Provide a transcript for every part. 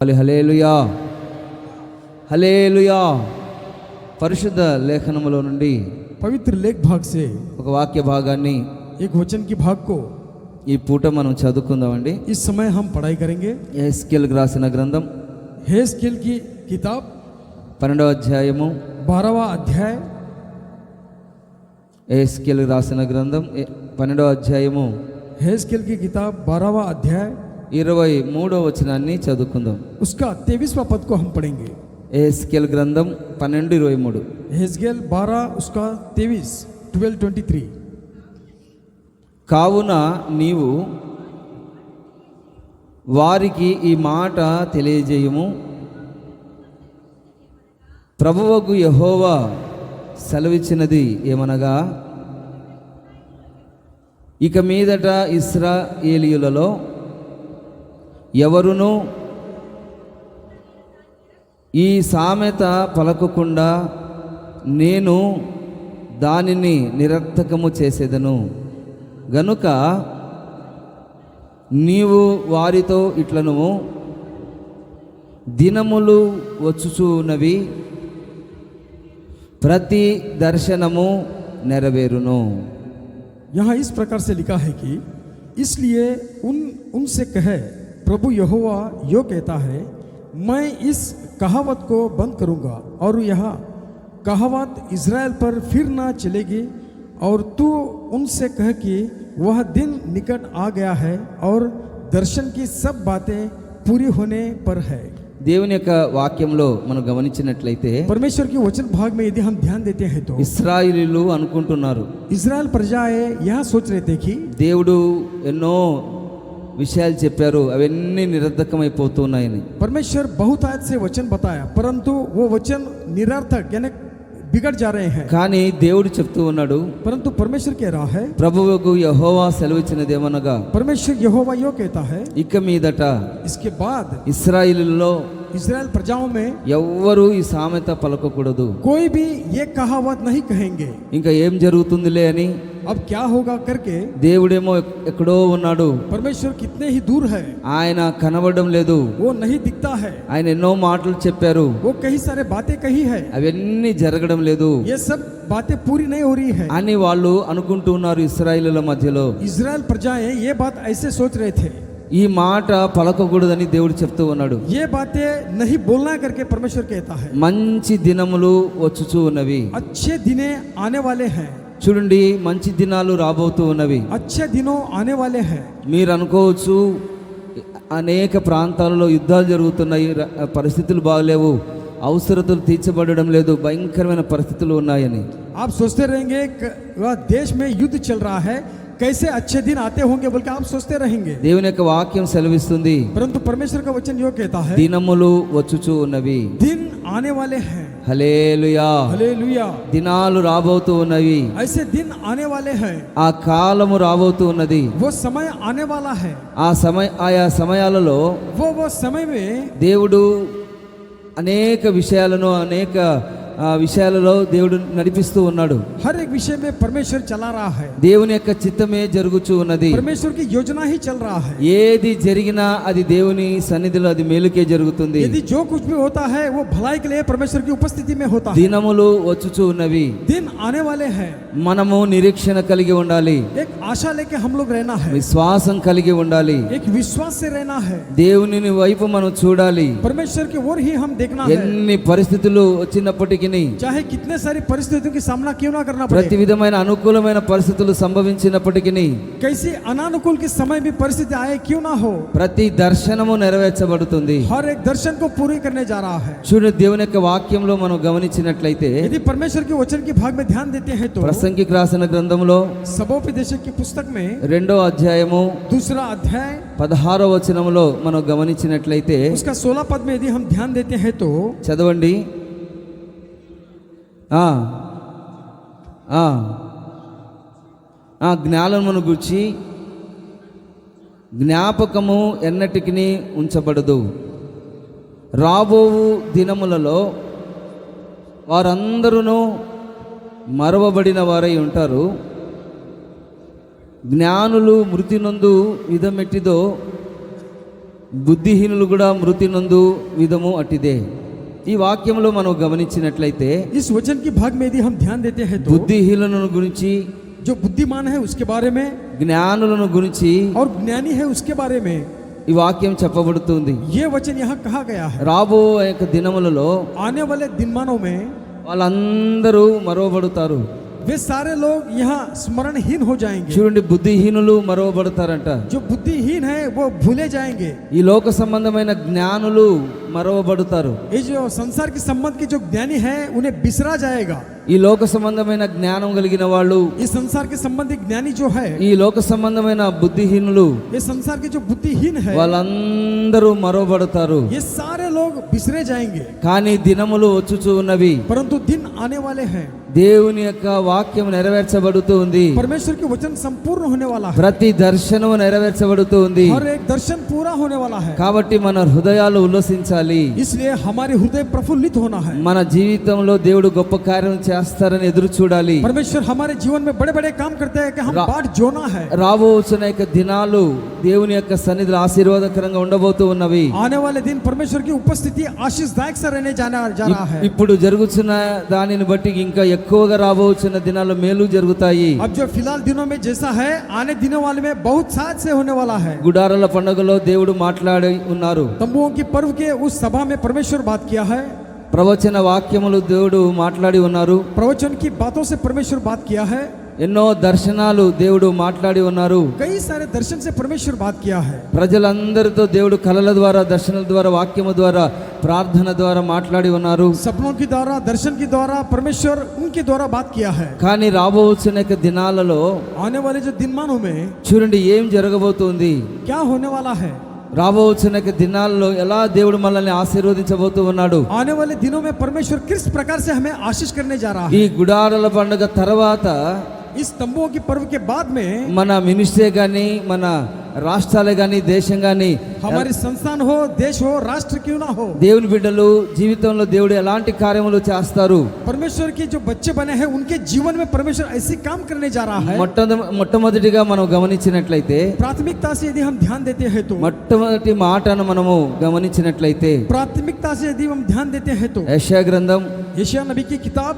హల్లెలూయా హల్లెలూయా. పరిశుద్ధ లేఖనములో నుండి पवित्र लेख भाग से ఒక వాక్య భాగాన్ని एक वचन की भाग को ఈ పూట మనం చదువుకుందామండి. इस समय हम पढ़ाई करेंगे। యెహెజ్కేలుకు రాసిన గ్రంథం यहेजकेल की किताब 12వ అధ్యాయము 12वां अध्याय। యెహెజ్కేలుకు రాసిన గ్రంథం 12వ అధ్యాయము यहेजकेल की किताब 12वां अध्याय 23వ వచనాన్ని చదువుకుందాం. उसका 23वां पद को हम पढ़ेंगे। యెహెజ్కేలు గ్రంథం 12:23. यहेजकेल 12 उसका 23 12:23। కావున నీవు వారికి ఈ మాట తెలియజేయము, ప్రభువగు యెహోవా సెలవిచ్చినది ఏమనగా, ఇక మీదట ఇశ్రాయేలీయులలో ఎవరునూ ఈ సామెత పలకకుండా నేను దానిని నిరర్థకము చేసేదను గనుక నీవు వారితో ఇట్లను, దినములు వచ్చుచున్నవి, ప్రతి దర్శనము నెరవేరును. यहाँ इस प्रकार से लिखा है कि इसलिए उनसे कहे, प्रभु यहोवा यो कहता है, मैं इस कहावत को बंद करूंगा और यह कहावत इज़राइल पर फिर ना चलेगी। और तू उनसे कह कि वह दिन निकट आ गया है और दर्शन की सब बातें पूरी होने पर है। దేవుని యొక్క వాక్యంలో మనం గమనించినట్లయితే परमेश्वर की वचन भाग में यदि हम ध्यान देते हैं तो ఇశ్రాయేలీయులు అనుకుంటున్నారు, इज़राइल प्रजाएं यह सोच रहे थे कि దేవుడు ఎన్నో విషయాలు చెప్పారు, అవన్నీ నిరర్ధకమైపోతున్నాయని. परमेश्वर बहुत आज से वचन बताया परंतु वो वचन निरर्थक यानी बिगड़ जा रहे हैं। కానీ దేవుడు చెప్తూ ఉన్నాడు, परंतु परमेश्वर कह रहा है, ప్రభువుకు యెహోవా సెలవిచ్చినదేమనగా, परमेश्वर यहोवा यो कहता है, ఇక మీదట इसके बाद ఇశ్రాయేలీయులలో इज़राइल प्रजाओं में ఎవ్వరూ ఈ సామెత పలకకూడదు. कोई भी ये कहावत नहीं कहेंगे। ఇంకా ఏం జరుగుతుందిలే అని अब क्या होगा करके దేవుడేమో ఎక్కడో ఉన్నాడు, परमेश्वर कितने ही दूर है, ఆయన కనబడడం లేదు, वो नहीं दिखता है। ఆయన ఎన్నో మాటలు చెప్పారు, वो कई सारे बातें कही है, అవన్నీ జరగడం లేదు ये सब बातें पूरी नहीं हो रही है। అని వాళ్ళు అనుకుంటున్నారు. ఇశ్రాయేలుల మధ్యలో इज़राइल प्रजाएं ये बात ऐसे सोच रहे थे, ఈ మాట పలకకూడదని దేవుడు చెప్తూ ఉన్నాడు. ये बातें नहीं बोलना करके परमेश्वर कहता है। మంచి దినములు వచ్చుచూ ఉన్నవి. अच्छे दिने आने वाले हैं, చూడండి, మంచి దినాలు రాబోతూ ఉన్నవి. अच्छे दिनों आने वाले हैं। మీరు అనుకోవచ్చు, అనేక ప్రాంతాలలో యుద్ధాలు జరుగుతున్నాయి, పరిస్థితులు బాగలేవు, అవసరతలు తీర్చబడడం లేదు, భయంకరమైన పరిస్థితులు ఉన్నాయని. आप सोचते रहेंगे वह देश में युद्ध चल रहा है, कैसे अच्छे दिन आते होंगे बोल के आप सोचते रहेंगे। దేవుని యొక్క వాక్యం సెలవిస్తుంది, परंतु परमेश्वर का वचन यो कहता है, దినములు వచ్చుచూ ఉన్నవి. दिन आने वाले हैं। హల్లెలూయా. हालेलुया। దినాలు రాబోతూ ఉన్నవి, ऐसे दिन आने वाले हैं, ఆ కాలము రాబోతూ ఉన్నది. वो समय आने वाला है। ఆయా సమయాలలో वो समय में దేవుడు అనేక విషయాలను విషయాలలో దేవుడు నడిపిస్తూ ఉన్నాడు. हर एक विषय में परमेश्वर चला रहा है, దేవుని యొక్క చిత్తమే జరుగుచూ ఉన్నది. परमेश्वर की योजना ही चल रहा है। ఏది జరిగినా అది దేవుని సన్నిధిలో అది మేలుకే జరుగుతుంది. यदि जो कुछ भी होता है वो भलाई के लिए परमेश्वर की उपस्थिति में होता है। దినములు వచ్చుచూ ఉన్నవి, दिन आने वाले हैं, మనము నిరీక్షణ కలిగి ఉండాలి, एक आशा लेके हम लोग रहना है, విశ్వాసం కలిగి ఉండాలి, एक विश्वास से रहना है, దేవుని వైపు మనం చూడాలి. परमेश्वर की ओर ही हम देखना है। ఎన్ని పరిస్థితులు వచ్చినప్పటికీ, चाहे कितने सारी परिस्थितियों की सामना क्यों ना करना ప్రతి पड़े, విధమైన అనుకూలమైన పరిస్థితులు సంభవించినప్పటికీ, कैसी अनानुकूल के समय भी परिस्थिति आए क्यों ना हो, ప్రతి దర్శనము నెరవేర్చబడుతుంది. हर एक दर्शन को पूरी करने जा रहा है। చూడండి, దేవుని యొక్క వాక్యంలో మనం గమనించినట్లయితే, यदि परमेश्वर के वचन के भाग में ध्यान देते हैं तो ప్రసంగికి రాసిన గ్రంథంలో सबोपदेशक की पुस्तक में 2వ అధ్యాయము 2 अध्याय 16వ వచనములో మనం గమనించినట్లయితే, उसका 16 पद में यदि हम ध्यान देते हैं तो చదవండి. జ్ఞానమును గూర్చి జ్ఞాపకము ఎన్నటికి ఉంచబడదు, రాబోవు దినములలో వారందరూ మరవబడిన వారై ఉంటారు. జ్ఞానులు మృతి నందు విధమెట్టిదో బుద్ధిహీనులు కూడా మృతి నందు విధము అట్టిదే. ఈ వాక్యంలో మనం గమనించినట్లయితే इस वचन की भाग में यदि हम ध्यान देते हैं तो బుద్ధిహీనులను గురించి, जो बुद्धिमान है उसके बारे में జ్ఞానులను గురించి और ज्ञानी है उसके बारे में ఈ వాక్యం చెప్పబడుతుంది. ये वचन यहाँ कहा गया है। రాబో యొక్క దినములలో आने वाले दिनमानों में వాళ్ళందరూ మరవబడతారు. वे सारे लोग यहाँ स्मरणहीन हो जाएंगे। చూడండి, బుద్ధిహీనులు మరవబడతారంట. जो बुद्धिहीन है वो भूले जाएंगे। ఈ లోక సంబంధమైన జ్ఞానులు మరవబడతారు. ये जो संसार के संबंध के जो ज्ञानी है उन्हें बिसरा जाएगा। ఈ లోక సంబంధమైన జ్ఞానం కలిగిన వాళ్ళు, इस संसार के संबंधी ज्ञानी जो है, ఈ లోక సంబంధమైన బుద్ధిహీనులు ये संसार के जो बुद्धिहीन है, వాళ్ళందరూ మరవబడతారు. ये सारे लोग बिसरे जाएंगे। కానీ దినములు వచ్చుచూ ఉన్నవి. परंतु दिन आने वाले हैं, దేవుని యొక్క వాక్యం నెరవేర్చబడుతూ ఉంది. परमेश्वर के वचन संपूर्ण होने वाला है, ప్రతి దర్శనము నెరవేర్చబడుతూ ఉంది. हर एक दर्शन पूरा होने वाला है। కాబట్టి మన హృదయాలు ఉల్లసించాలి. इसलिए हमारे हृदय प्रफुल्लित होना है। మన జీవితంలో దేవుడు గొప్ప కార్యం చేస్తారని ఎదురు చూడాలి. परमेश्वर हमारे जीवन में बड़े बड़े काम करते हैं कि हम बाट जोना है। రాబోతున్న యొక్క దినాలు దేవుని యొక్క సన్నిధిలో ఆశీర్వాదకరంగా ఉండబోతూ ఉన్నవి. आने वाले दिन परमेश्वर की उपस्थिति आशीषदायक से रहने जा रहा है। ఇప్పుడు జరుగుతున్న దానిని బట్టి ఇంకా ఎక్కువగా రాబోతున్న దినాల్లో మేలు జరుగుతాయి. अब जो फिलहाल दिनों में जैसा है, आने दिनों वाले में बहुत साथ से होने वाला है। గుడారాల పండుగలో దేవుడు మాట్లాడి ఉన్నారు. तंबुओं की पर्व के उस सभा में परमेश्वर बात किया है। ప్రవచన వాక్యములు దేవుడు మాట్లాడి ఉన్నారు. प्रवचन की बातों से परमेश्वर बात किया है। ఎన్నో దర్శనాలు దేవుడు మాట్లాడి ఉన్నారు. कई सारे दर्शन से परमेश्वर बात किया है। ప్రజలందరితో దేవుడు కలల ద్వారా, దర్శనాల ద్వారా, వాక్యము ద్వారా, ప్రార్థన ద్వారా మాట్లాడి ఉన్నారు. सपनों के द्वारा, दर्शन के द्वारा परमेश्वर उनके द्वारा बात किया है। కానీ రాబోతున్న యొక్క దినాలలో आने वाले जो दिनमानों में చూడండి ఏం జరగబోతుంది. क्या होने वाला है। రాబోతున్న యొక్క దినాల్లో ఎలా దేవుడు మనల్ని ఆశీర్వదించబోతూ ఉన్నాడు. आने वाले दिनों में परमेश्वर किस प्रकार से हमें आशीष करने जा रहा ఈ है। గుడారాల పండుగ తర్వాత इस तंबुओं की पर्व के बाद में మన మినిస్ట్రీ కానీ, మన రాష్ట్రాలే కానీ, దేశం కానీ, हमारी संस्थान हो, देश हो, राष्ट्र क्यों ना हो, దేవుని బిడ్డలు జీవితంలో దేవుడు ఎలాంటి కార్యములు చేస్తారు. परमेश्वर के जो बच्चे बने हैं उनके जीवन में परमेश्वर ऐसी काम करने जा रहा है। మొట్టమొదటిగా మనం గమనించినట్లయితే, प्राथमिकता से यदि हम ध्यान देते हैं तो మొట్టమొదటి మాటను మనము గమనించినట్లయితే, प्राथमिकता से यदि हम ध्यान देते हैं तो యెషయా గ్రంథం यशायाह नबी की किताब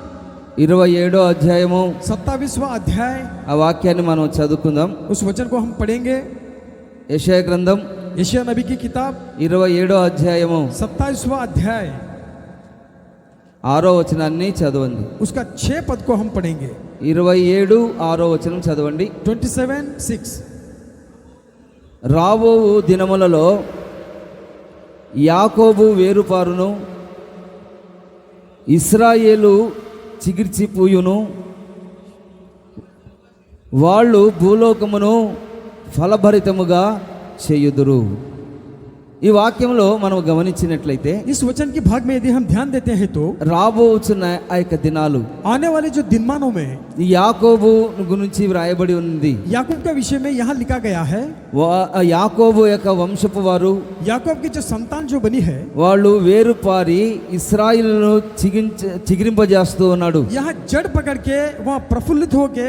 27వ అధ్యాయము 27वां अध्याय, ఆ వాక్యాన్ని మనం చదువుకుందాం. उस वचन को हम पढ़ेंगे। యెషయా గ్రంథం यशायाह नबी की किताब 27వ అధ్యాయము 27वां अध्याय, 6వ వచనాన్ని చదవండి. उसका 6 पद को हम पढ़ेंगे। 27 6వ వచనం చదవండి. 27:6 రాబో దినములలో యాకోబు వేరుపారును, ఇశ్రాయేలు చిగిర్చిపోయును, వాళ్ళు భూలోకమును ఫలభరితముగా చేయుదురు. ఈ వాక్యంలో మనం గమనించినట్లయితే, इस वचन के भाग में यदि हम ध्यान देते हैं तो రాబోతున్న ఆ యొక్క దినాలు आने वाले जो दिनमानों में ఈ యాకోబు గురించి వ్రాయబడి ఉంది. याकूब के विषय में यहाँ लिखा गया है। యాకోబు యొక్క వంశపు వారు, याकूब की जो संतान जो बनी है, వాళ్ళు వేరుపారి ఇశ్రాయేలును చిగిరింపజేస్తూ ఉన్నాడు. यहाँ जड़ पकड़ के वहाँ प्रफुल्लित होके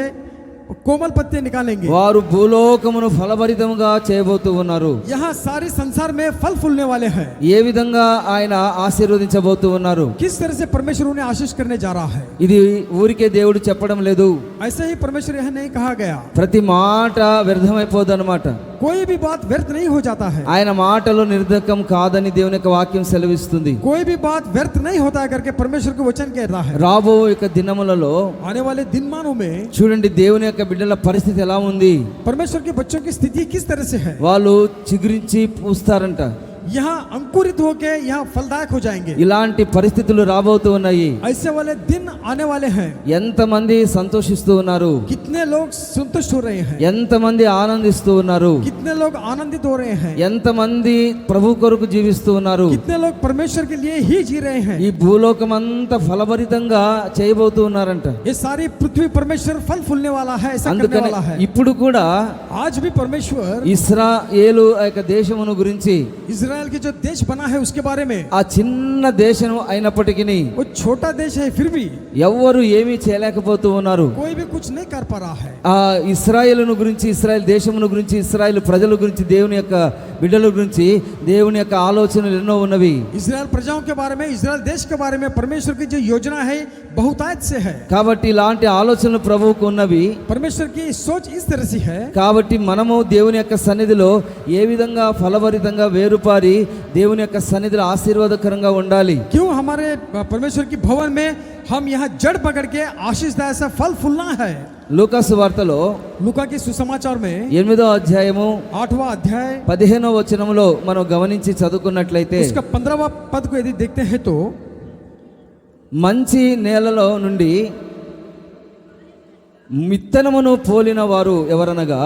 कोमल पत्ते निकालेंगे। వారు భూలోకమును ఫలభరితముగా చేయబోతూ ఉన్నారు. यहाँ सारे संसार में फल फूलने वाले हैं। ఏ విధంగా ఆయన ఆశీర్వదించబోతూ ఉన్నారు. किस तरह से परमेश्वर उन्हें आशीष करने जा रहा है। ఇది ఊరికే దేవుడు చెప్పడం లేదు. ऐसे ही परमेश्वर यह नहीं कहा गया, ప్రతి మాట వ్యర్థమైపోదు అన్నమాట. कोई भी बात व्यर्थ नहीं हो जाता है। ఆయన మాటలు నిర్ధకం కాదని దేవుని యొక్క వాక్యం సెలవిస్తుంది. कोई भी बात व्यर्थ नहीं होता है करके परमेश्वर को वचन कहता है। రాబో యొక్క దినములలో आने वाले दिनमानों में చూడండి దేవుని యొక్క బిడ్డల పరిస్థితి ఎలా ఉంది. परमेश्वर के बच्चों की स्थिति किस तरह से है। వాళ్ళు చిగురించి పూస్తారంట. यहाँ अंकुरित होके यहाँ फलदायक हो जाएंगे। ఇలాంటి పరిస్థితులు రాబోతూ ఉన్నాయి. ऐसे वाले दिन आने वाले हैं। ఎంతమంది సంతోషిస్తూ ఉన్నారు, कितने लोग संतुष्ट हो रहे हैं, ఎంతమంది ఆనందిస్తూ ఉన్నారు, कितने लोग आनंदित हो रहे हैं, ఎంతమంది ప్రభు కొరకు జీవిస్తూ ఉన్నారు. कितने लोग परमेश्वर के लिए ही जी रहे हैं। ఈ భూలోకం అంతా ఫలభరితంగా చేయబోతూ ఉన్నారంట. ये सारी पृथ्वी परमेश्वर फल फूलने वाला है, ऐसा करने అందుకని वाला है। ఇప్పుడు కూడా आज भी परमेश्वर ఇశ్రాయేలు ఆ యొక్క దేశమును గురించి, इस्राएल इजराइल की जो देश बना है उसके बारे में। ఆ చిన్న దేశం అయినప్పటికీ वो छोटा देश है, फिर भी ఎవ్వరు ఏమీ చేయలేకపోతూ ఉన్నారు. कोई भी कुछ नहीं कर पा रहा है। ఆ ఇశ్రాయేలును గురించి, ఇశ్రాయేల్ దేశమును గురించి, ఇశ్రాయేల్ ప్రజల గురించి, దేవుని యొక్క బిడ్డల గురించి దేవుని యొక్క ఆలోచనలు ఎన్నో ఉన్నవి. इजराइल प्रजाओं के बारे में, इजराइल देश के बारे में परमेश्वर की जो योजना है बहुतायत से है। కాబట్టి ఇలాంటి ఆలోచనలు ప్రభువుకు ఉన్నవి. परमेश्वर की सोच इस तरह से है। కాబట్టి మనము దేవుని యొక్క సన్నిధిలో ఏ విధంగా ఫలభరితంగా వేరుపారి దేవుని యొక్క సన్నిధిలో ఆశీర్వాదకరంగా ఉండాలి. क्यों हमारे परमेश्वर की भवन में हम यहाँ जड़ पकड़ के आशीषदायक सा फल फूलना है। లూకాసు వార్తలో लूका की सुसमाचार में 8వ అధ్యాయము 8वां अध्याय 15వ వచనంలో మనం గమనించి చదువుకున్నట్లయితే, उसका 15वां पद को यदि देखते हैं तो మంచి నేలలో నుండి విత్తనమును పోలిన వారు ఎవరనగా,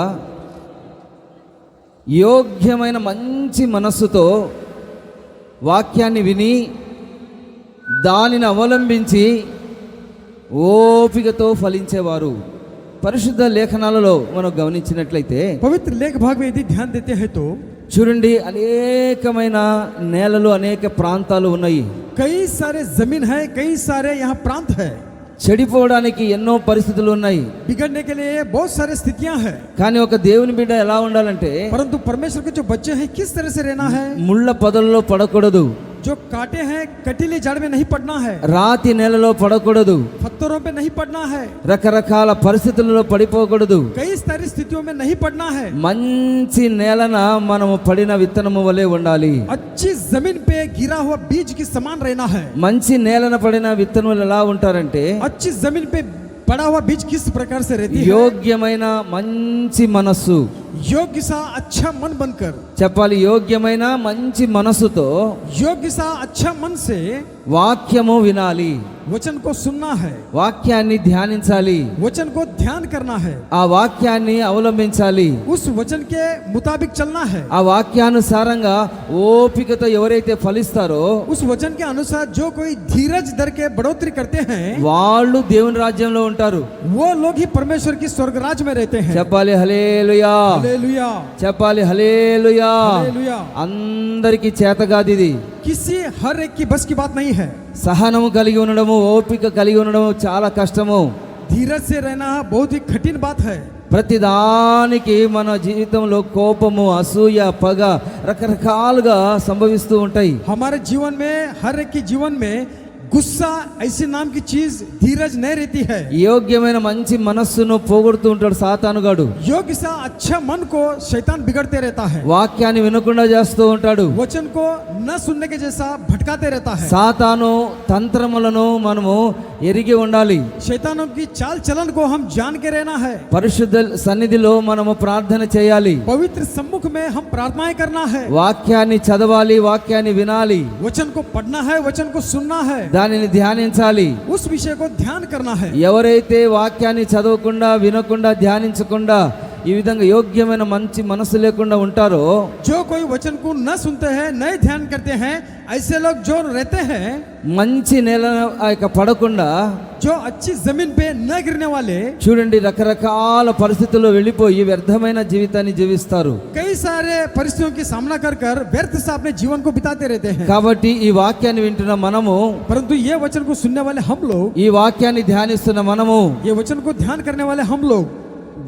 యోగ్యమైన మంచి మనస్సుతో వాక్యాన్ని విని దానిని అవలంబించి ఓపికతో ఫలించేవారు. పరిశుద్ధ లేఖనాలలో మనం గమనించినట్లయితే पवित्र लेख भाग में यदि ध्यान देते हैं तो చూడండి, అనేకమైన నేలలు, అనేక ప్రాంతాలు ఉన్నాయి. कई सारे जमीन है, कई सारे यहाँ प्रांत है। చెడిపోవడానికి ఎన్నో పరిస్థితులు ఉన్నాయి. बिगड़ने के लिए बहुत सारे स्थितियां हैं। కానీ ఒక దేవుని బిడ్డ ఎలా ఉండాలంటే, परंतु परमेश्वर के जो बच्चे हैं किस तरह से रहना है। ముళ్ళ పొదల్లో పడకూడదు, जो कांटे हैं कटीले जड़ में नहीं पड़ना है, రాతి నేలలో పడకూడదు, पत्थरों पे नहीं पड़ना है, రకరకాల పరిస్థితులలో పడిపోకూడదు. कई सारी स्थितियों में नहीं पड़ना है। మంచి నేలన మనము పడిన విత్తనము వలె ఉండాలి. अच्छी जमीन पे गिरा हुआ बीज की समान रहना है। మంచి నేలన పడిన విత్తనములు ఎలా ఉంటారంటే, अच्छी जमीन पे पड़ा हुआ बीज किस प्रकार से रहती है। యోగ్యమైన మంచి మనస్సు. योग्य सा अच्छा मन बनकर, చెప్పాలి, యోగ్యమైన మంచి మనస్సుతో योग्य सा अच्छा मन से వాక్యము వినాలి, वचन को सुनना है, వాక్యాన్ని ధ్యానించాలి, वचन को ध्यान करना है, ఆ వాక్యాన్ని అవలంబించాలి, उस वचन के मुताबिक चलना है। ఆ వాక్యానుసారంగా ఓపికతో ఎవరైతే ఫలిస్తారో उस वचन के अनुसार जो कोई धीरज धर के बढ़ोतरी करते हैं వాళ్ళు దేవుని రాజ్యంలో ఉంటారు. वो लोग ही परमेश्वर की स्वर्ग राज में रहते हैं। చెప్పాలి హల్లెలూయా, हालेलुया, చెప్పాలి హల్లెలూయా. हालेलुया। అందరికీ చేతగాది ఇది. किसी हर एक की बस की बात नहीं है। సహనము కలిగి ఉండడము, ఓపిక కలిగి ఉండడము చాలా కష్టము. धीरज से रहना बहुत ही कठिन बात है। ప్రతిదానికి మన జీవితంలో కోపము, అసూయ, పగ రకరకాలుగా సంభవిస్తూ ఉంటాయి. हमारे जीवन में, हर एक की जीवन में गुस्सा ऐसी नाम की चीज धीरज नहीं रहती है। యోగ్యమైన మంచి మనస్సును పోగొడుతూ ఉంటాడు సాతానుగాడు. योग्य सा अच्छा मन को शैतान बिगड़ते रहता है। వాక్యాన్ని వినకుండా చేస్తూ ఉంటాడు. वचन को न सुनने के जैसा भटकाते रहता है। సాతాను తంత్రములను మనము ఎరిగి ఉండాలి. शैतानों की चाल चलन को हम जान के रहना है। పరిశుద్ధ సన్నిధిలో మనము ప్రార్థన చేయాలి, पवित्र सम्मुख में हम प्रार्थनाएं करना है। వాక్యాన్ని చదవాలి, వాక్యాన్ని వినాలి, वचन को पढ़ना है, वचन को सुनना है, దానిని ధ్యానించాలి. उस विषय को ध्यान करना है। ఎవరైతే వాక్యాన్ని చదవకుండా, వినకుండా, ధ్యానించకుండా ఈ విధంగా యోగ్యమైన మంచి మనసు లేకుండా ఉంటారో, जो कोई वचन को न सुनते हैं, न ध्यान करते हैं, ऐसे लोग जो रहते हैं, మంచి నేల పడకుండా, जो अच्छी जमीन पे न गिरने वाले, చూడండి రకరకాల పరిస్థితుల్లో వెళ్ళిపోయి వ్యర్థమైన జీవితాన్ని జీవిస్తారు. कई सारे परिस्थितियों की सामना कर कर व्यर्थ से अपने जीवन को बिताते रहते हैं। కాబట్టి ఈ వాక్యాన్ని వింటున్న మనము, परंतु ये वचन को सुनने वाले हम लोग, ఈ వాక్యాన్ని ధ్యానిస్తున్న మనము, ये वचन को ध्यान करने वाले हम लोग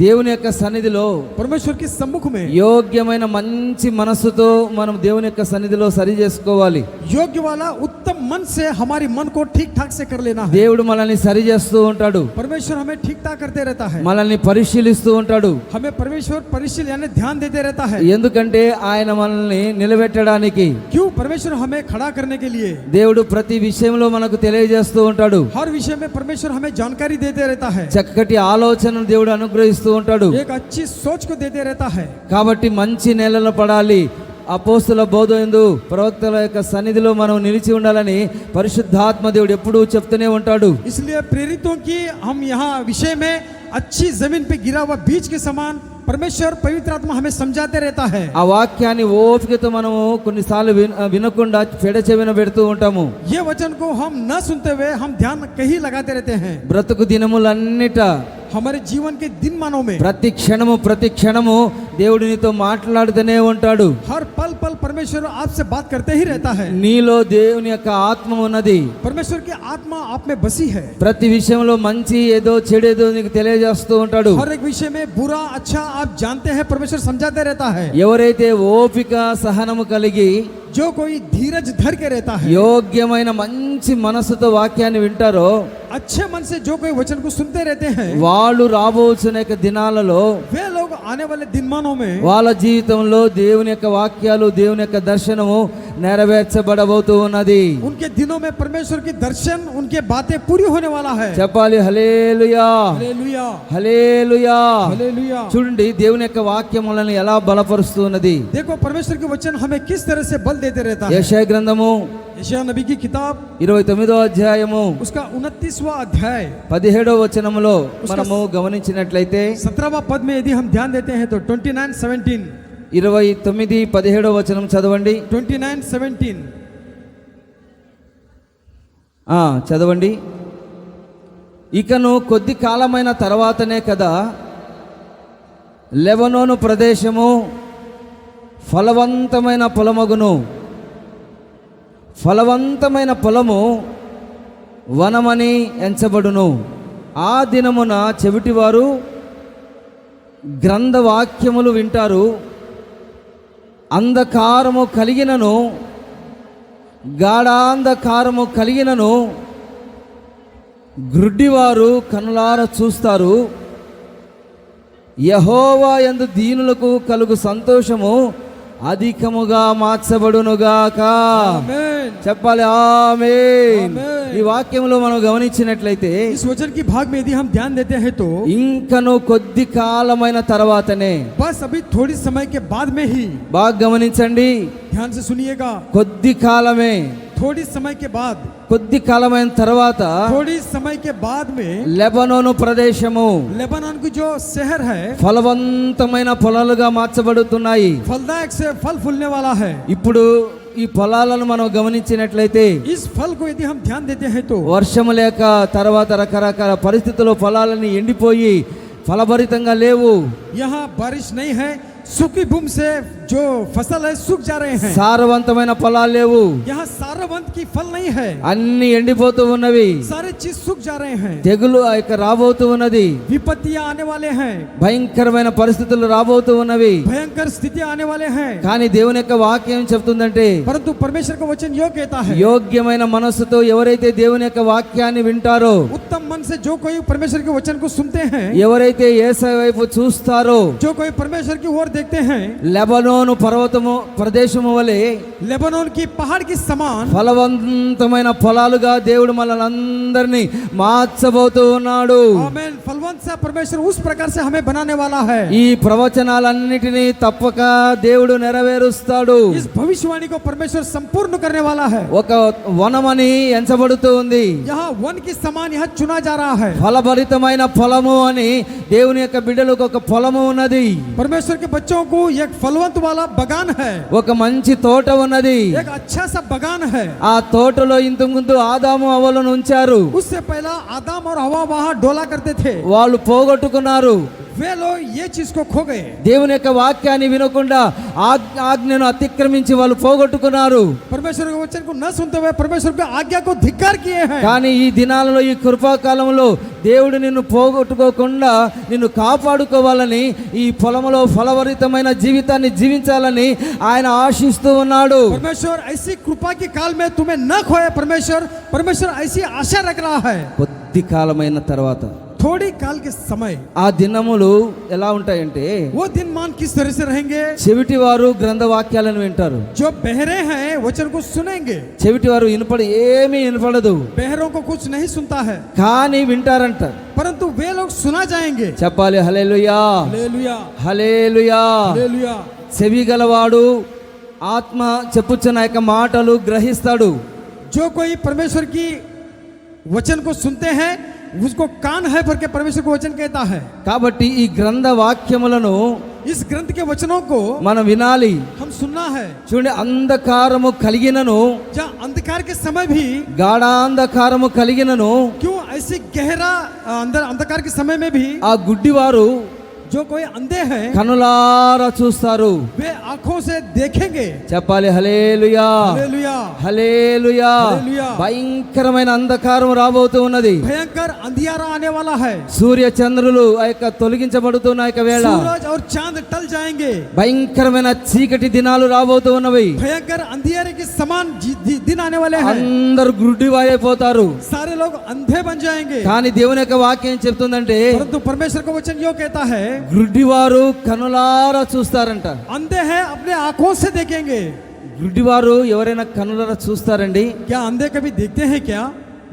దేవుని యొక్క సన్నిధిలో परमेश्वर के सम्मुख में యోగ్యమైన మంచి మనస్సుతో మనం దేవుని యొక్క సన్నిధిలో సరి చేసుకోవాలి. योग्य वाला उत्तम मन से हमारी मन को ठीक ठाक से कर लेना है। దేవుడు మనల్ని సరి చేస్తూ ఉంటాడు, परमेश्वर हमें ठीक ठाक करते रहता है। మనల్ని పరిశీలిస్తూ ఉంటాడు. हमें परमेश्वर परिशील यानी ध्यान देते रहता है। ఎందుకంటే ఆయన మనల్ని నిలబెట్టడానికి, क्यों? परमेश्वर हमें खड़ा करने के लिए। దేవుడు ప్రతి విషయంలో మనకు తెలియజేస్తూ ఉంటాడు. हर विषय में परमेश्वर हमें जानकारी देते रहता है। చక్కటి ఆలోచనను దేవుడు అనుగ్రహిస్తూ ఉంటాడు. एक अच्छी सोच को देते रहता है। కాబట్టి మంచి నేలలో పడాలి. అపోస్తుల బోధ యందు, ప్రవక్తల యొక్క సన్నిధిలో మనం నిలిచి ఉండాలని పరిశుద్ధాత్మ దేవుడు ఎప్పుడూ చెప్తూనే ఉంటాడు. इसलिए प्रेरितों की हम यहाँ विषय में अच्छी जमीन पे गिरा हुआ बीज के समान परमेश्वर पवित्र आत्मा हमें समझाते रहता है। ఆ వాక్యాన్ని ఓపికతో మనము కొన్నిసార్లు వినకుండా చెవిన పెడుతూ ఉంటాము. ये वचन को हम न सुनते हुए हम ध्यान कहीं लगाते रहते हैं। బ్రతుకు దినములన్నిట हमारे जीवन के दिन मानों में ప్రతి క్షణము దేవుడు నీతో మాట్లాడుతూనే ఉంటాడు. हर पल पल परमेश्वर आपसे बात करते ही रहता है। నీలో దేవుని యొక్క ఆత్మ ఉన్నది. परमेश्वर की आत्मा आप में बसी है। ప్రతి విషయంలో మంచి ఏదో చెడేదో నీకు తెలియజేస్తూ ఉంటాడు. हर एक विषय में बुरा अच्छा आप जानते हैं, परमेश्वर समझाते रहता है। ఎవరైతే ఓపిక సహనము కలిగి जो कोई धीरज धर के रहता है, యోగ్యమైన మంచి మనసుతో వాక్యాన్ని వింటారో अच्छे मन से जो कोई वचन को सुनते रहते हैं, వాళ్ళు రాబోతున్న యొక్క దినాలలో वे लोग आने वाले दिनमानों में వాళ్ళ జీవితంలో దేవుని యొక్క వాక్యాలు దేవుని యొక్క దర్శనము నెరవేర్చబడబోతూ ఉన్నది. उनके दिनों में परमेश्वर की दर्शन उनके बातें पूरी होने वाला है। చెప్పాలి హల్లెలూయా, हालेलुया హల్లెలూయా. हालेलुया। చూడండి దేవుని యొక్క వాక్యములను ఎలా బలపరుస్తున్నది. देखो परमेश्वर के वचन हमें किस तरह से बल देते रहता है। యెషయా గ్రంథము यशायाह नबी की किताब 29వ అధ్యాయము उसका 29वां अध्याय 17వ వచనములో మనము గమనించినట్లయితే 17वां पद में यदि हम ध्यान देते हैं तो 29:17 29:17వ వచనం చదవండి. 29:17 చదవండి. ఇకను కొద్ది కాలమైన తర్వాతనే కదా లెబనోను ప్రదేశము ఫలవంతమైన పొలమగును. ఫలవంతమైన పొలము వనమని ఎంచబడును. ఆ దినమున చెవిటివారు గ్రంథవాక్యములు వింటారు. అంధకారము కలిగినను గాఢాంధకారము కలిగినను గ్రుడ్డివారు కనులార చూస్తారు. యెహోవా యందు దీనులకు కలుగు సంతోషము అధికముగా మార్చబడునుగాక. आमीन। చెప్పాలి ఆమేన్. ఆమేన్। ఈ వాక్యంలో మనం గమనించినట్లయితే इस वचन की भाग में यदि हम ध्यान देते हैं तो ఇంకను కొద్ది కాలమైన తర్వాతనే, बस अभी थोड़ी समय के बाद में ही, బాగా గమనించండి, ध्यान से सुनिएगा, కొద్ది కాలమే, थोड़ी समय के बाद, కొద్ది కాలమైన తర్వాత थोड़ी समय के बाद में లెబనోను ప్రదేశము लेबनान की जो शहर है ఫలవంతమైన పొలాలుగా మార్చబడుతున్నాయి. फलदायक से फल फूलने वाला है। ఇప్పుడు ఈ పొలాలను మనం గమనించినట్లయితే इस फल को यदि हम ध्यान देते हैं तो వర్షము లేక తర్వాత రకరకాల పరిస్థితుల్లో పొలాలని ఎండిపోయి ఫలభరితంగా లేవు. यहाँ बारिश नहीं है, सूखी भूमि से जो फसल है सूख जा रहे हैं। సారవంతమైన పొలాలు లేవు, यहाँ सारवंत की फल नहीं है, అన్ని ఎండిపోతూ ఉన్నవి. सारे चीज सूख जा रहे हैं। తెగులు రాబోతూ ఉన్నది. विपत्तियां आने वाले हैं, భయంకరమైన పరిస్థితులు రాబోతూ ఉన్నవి. भयंकर स्थितियां आने वाले हैं। కానీ దేవుని యొక్క వాక్యం ఏం చెప్తుందంటే, परंतु परमेश्वर का वचन यो कहता है, యోగ్యమైన మనస్సుతో ఎవరైతే దేవుని యొక్క వాక్యాన్ని వింటారో, उत्तम मन से जो कोई परमेश्वर के वचन को सुनते हैं, ఎవరైతే యేసయ్య వైపు చూస్తారో, जो कोई परमेश्वर की ओर देखते हैं, లెబనోను పర్వతము ప్రదేశము వలె लेबनोन की पहाड़ की समान ఫలవంతమైన పొలాలుగా దేవుడు మనల్ని అందరినీ మార్చబోతూ ఉన్నాడు. आमीन। फलवंत से परमेश्वर उस प्रकार से हमें बनाने वाला है। ఈ ప్రవచనాలన్నిటినీ తప్పక దేవుడు నెరవేరుస్తాడు. इस भविष्यवाणी को परमेश्वर संपूर्ण करने वाला है। ఒక వనమని ఎంచబడుతూ ఉంది. यहाँ वन की समान यहाँ चुना जा रहा है। ఫలభరితమైన పొలము అని దేవుని యొక్క బిడ్డలకు ఒక పొలము ఉన్నది. परमेश्वर के बच्चों को एक फलवंत वाला बगान है, ఒక మంచి తోట ఉన్నది. एक अच्छा सा बगान है। ఆ తోటలో ఇంతకు ముందు ఆదాము అవ్వలను ఉంచారు. उससे पहला आदम और हवा वहाँ डोला करते थे, వాళ్ళు పోగొట్టుకున్నారు. वे लोग ये चीज को खो गए। దేవుని యొక్క వాక్యాన్ని వినకుండా ఆజ్ఞను అతిక్రమించి వాళ్ళు పోగొట్టుకున్నారు. परमेश्वर के वचन को न सुनते हुए परमेश्वर की आज्ञा को धिक्कार किए हैं। కానీ ఈ దినాలలో ఈ కృపాకాలంలో దేవుడు నిన్ను పోగొట్టుకోకుండా నిన్ను కాపాడుకోవాలని, ఈ పొలంలో ఫలభరితమైన జీవితాన్ని జీవించాలని ఆయన ఆశిస్తూ ఉన్నాడు. परमेश्वर ऐसी कृपा की काल में तुम्हें न खोए। परमेश्वर ऐसी आशा रख रहा है। కొద్ది కాలమైన తర్వాత थोड़ी काल के समय ఆ దినములు ఎలా ఉంటాయంటే, वो दिन मान किस तरह से रहेंगे? చెవిటి వారు గ్రంథ వాక్యాలను వింటారు. जो बहरे हैं वचन को सुनेंगे। చెవిటి వారు ఏమీ వినపడదు, बहरों को कुछ नहीं सुनता है, కానీ వింటారంట. परंतु वे लोग सुना जाएंगे। చెప్పాలి హల్లెలూయా, हालेलुया హల్లెలూయా. हालेलुया। చెవి గలవాడు ఆత్మ చెప్పుచున్న యొక్క మాటలు గ్రహిస్తాడు. जो कोई परमेश्वर की वचन को सुनते हैं उसको कान है भर के परमेश्वर को वचन कहता है। కాబట్టి ఈ గ్రంథ వాక్యములను इस ग्रंथ के वचनों को మనం వినాలి. हम सुनना है। చూడండి, అంధకారము కలిగినను जहाँ अंधकार के समय भी గాఢాంధకారము కలిగినను क्यों ऐसे गहरा अंदर अंधकार के समय में भी ఆ గుడ్డివారు जो कोई अंधे हैं కనులారా చూస్తారు. वे आंखों से देखेंगे। చెప్పాలి హల్లెలూయా, हालेलुया, హల్లెలూయా. హల్లెలూయా. భయంకరమైన అంధకారం రాబోతూ ఉన్నది. भयंकर अंधियारा आने वाला है। సూర్య చంద్రులు ఆ యొక్క తొలగించబడుతున్న యొక్క వేళ सूरज और चांद टल जाएंगे। భయంకరమైన చీకటి దినాలు రాబోతూ ఉన్నవి. भयंकर अंधियारे के समान दिन आने वाले हैं। అందరూ గుడ్డివారైపోతారు. सारे लोग अंधे बन जाएंगे। కానీ దేవుని యొక్క వాక్యం చెప్తుందంటే परंतु परमेश्वर का वचन यो कहता है గుడ్డివారు కనులారా చూస్తారంట. अंधे हैं अपने आंखों से देखेंगे। గుడ్డివారు ఎవరైనా కనులారా చూస్తారండి? क्या अंधे कभी देखते हैं क्या?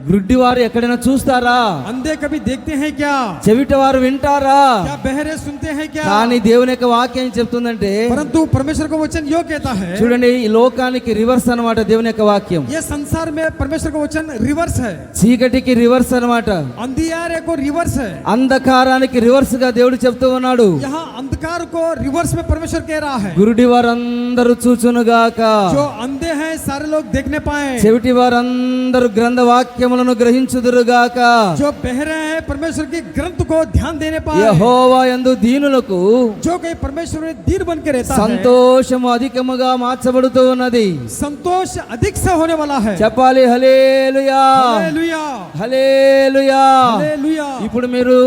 గుడ్డివారు ఎక్కడైనా చూస్తారా? अंधे कभी देखते हैं क्या? చెవిటివారు వింటారా? क्या बहरे सुनते हैं क्या? కానీ దేవుని యొక్క వాక్యం చెప్తుందంటే परंतु परमेश्वर का वचन यो कहता है చూడండి, ఈ లోకానికి రివర్స్ అన్నమాట దేవుని యొక్క వాక్యం. ये संसार में परमेश्वर का वचन रिवर्स है। చీకటికి రివర్స్ అన్నమాట. अंधियारे को रिवर्स है। అంధకారానికి రివర్స్ గా దేవుడు చెప్తూ ఉన్నాడు. यहाँ अंधकार को रिवर्स में परमेश्वर कह रहा है। గురుడి వారందరూ చూచునుగాక, जो अंधे हैं सारे लोग देखने पाए। చెవిటి వారందరూ గ్రంథ వాక్యములను గ్రహించుదురుగాక. जो बहरे हैं परमेश्वर के ग्रंथ को ध्यान देने पाए। యెహోవా యందు దీనులకు जो कहीं परमेश्वर में दीन बन के रहता है సంతోషము అధికముగా మార్చబడుతూ ఉన్నది. संतोष अधिक से होने वाला है। చెప్పాలి హల్లెలూయా, हालेलुया, హల్లెలూయా. हालेलुया। ఇప్పుడు మీరు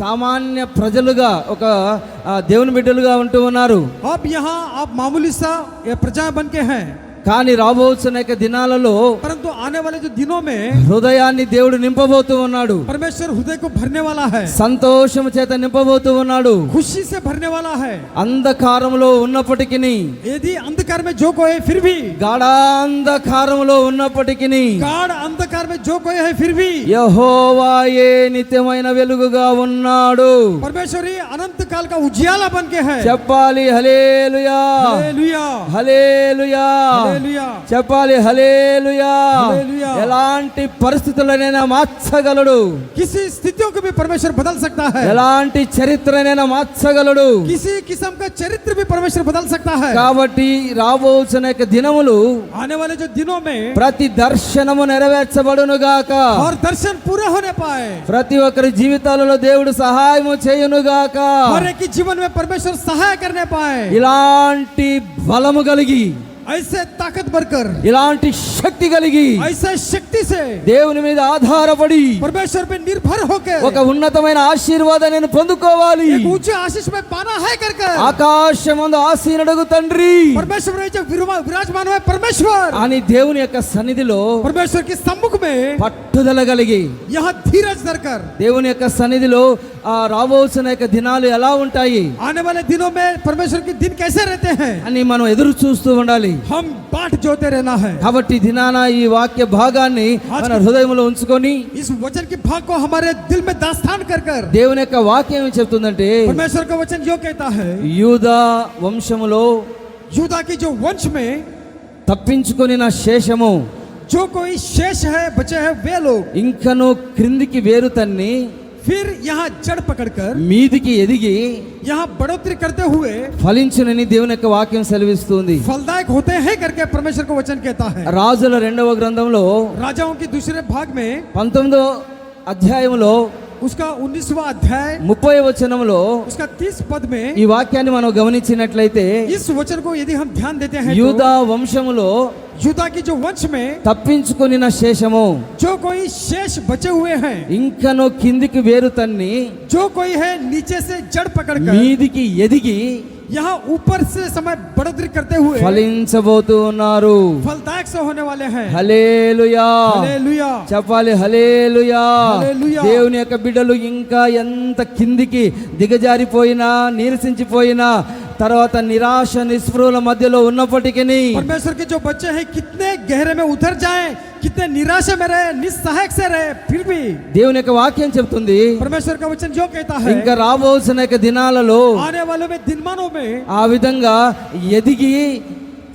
సామాన్య ప్రజలుగా ఒక దేవుని బిడ్డలుగా ఉంటూ ఉన్నారు. अब यहाँ आप मामूली सा ये प्रजा बन के हैं। కానీ రాబోతున్న యొక్క దినాలలో परंतु आने वाले जो दिनों में హృదయాన్ని దేవుడు నింపబోతూ ఉన్నాడు. परमेश्वर हृदय को भरने वाला है। సంతోషం చేత నింపబోతూ ఉన్నాడు. खुशी से भरने वाला है। అంధకారంలో ఉన్నప్పటికీ, यदि अंधकार में जो कोई है फिर भी, గాఢాంధకారంలో ఉన్నప్పటికీ गाढ़ अंधकार में जो कोई है फिर भी యెహోవాయే నిత్యమైన వెలుగుగా ఉన్నాడు. परमेश्वर ही अनंत काल का उजियाला बन के है। చెప్పాలి హల్లెలూయా, हालेलुया, హల్లెలూయా. हालेलुया, చెప్పాలి హల్లెలూయా. హల్లెలూయా. ఎలాంటి పరిస్థితులనైనా మార్చగలడు. किसी स्थितियों को भी परमेश्वर बदल सकता है। ఎలాంటి చరిత్రనైనా మార్చగలడు. किसी किस्म का चरित्र भी परमेश्वर बदल सकता है। కాబట్టి రాబోతున్న యొక్క దినములు आने वाले जो दिनों में ప్రతి దర్శనము నెరవేర్చబడును గాక. और दर्शन पूरे होने पाए। ప్రతి ఒక్కరి జీవితాలలో దేవుడు సహాయము చేయును గాక. हर एक के जीवन में परमेश्वर सहाय करने पाए। ఇలాంటి బలము కలిగి, ऐसे ताकत बढ़कर, ఇలాంటి శక్తి కలిగి ऐसे शक्ति से దేవుని మీద ఆధారపడి परमेश्वर पे निर्भर होकर ఒక ఉన్నతమైన ఆశీర్వాదాన్ని నేను పొందుకోవాలి. एक ऊंचे आशीष में पाना है कर ఆకాశమందు ఆసీనుడగు తండ్రి परमेश्वर ने जो विराजमान है परमेश्वर అని దేవుని యొక్క సన్నిధిలో परमेश्वर के सम्मुख में పట్టుదల కలిగి, यहाँ धीरज धरकर దేవుని యొక్క సన్నిధిలో ఆ రాబోతున్న యొక్క దినాలు ఎలా ఉంటాయి आने वाले दिनों में परमेश्वर के दिन कैसे रहते हैं అని మనం ఎదురు చూస్తూ ఉండాలి. हम बाट जोते रहना है। కాబట్టి దినాన ఈ వాక్య భాగాన్ని మన హృదయంలో ఉంచుకొని इस वचन के भाग को हमारे दिल में दास्तान कर कर దేవుని యొక్క వాక్యం ఏం చెప్తుందంటే, परमेश्वर का वचन जो कहता है యూదా వంశములో यूदा की जो वंश में తప్పించుకొని నా శేషము जो कोई शेष है बचे हैं वे लोग ఇంకను క్రిందికి వేరు తన్ని फिर यहाँ जड़ पकड़कर మీదికి ఎదిగి यहाँ बढ़ोतरी करते हुए ఫలించునని దేవుని యొక్క వాక్యం సెలవిస్తుంది. फलदायक होते हैं करके परमेश्वर का वचन कहता है। రాజుల 2వ గ్రంథంలో राजाओं के दूसरे भाग में 19వ అధ్యాయంలో उसका 19वां अध्याय 30వ వచనంలో उसका 30 पद में ఈ వాక్యాన్ని మనం గమనించినట్లయితే, इस वचन को यदि हम ध्यान देते हैं యూదా వంశములో यूदा की जो वंश में తప్పించుకొనిన శేషము जो कोई शेष बचे हुए हैं ఇంకను కిందికి వేరు తన్ని जो कोई है नीचे से जड़ पकड़कर మీదికి ఎదిగి यहाँ ऊपर से समय बढ़ोतरी करते हुए ఫలించబోతూ ఉన్నారు. फलदायक से होने वाले हैं। హల్లెలూయా, हालेलुया, చెప్పాలి హల్లెలూయా. హల్లెలూయా. దేవుని యొక్క బిడ్డలు ఇంకా ఎంత కిందికి దిగజారిపోయినా, నీరసించిపోయినా, తర్వాత నిరాశ నిస్పృహల మధ్యలో ఉన్నప్పటికీ परमेश्वर के जो बच्चे हैं कितने गहरे में उतर जाएं, कितने निराशा में रहे, निस्सहायक से रहे, फिर भी దేవుని యొక్క వాక్యం చెప్తుంది, परमेश्वर का वचन जो कहता है ఇంకా రాబోతున్న యొక్క దినాలలో आने वालों में दिनमानों में ఆ విధంగా ఎదిగి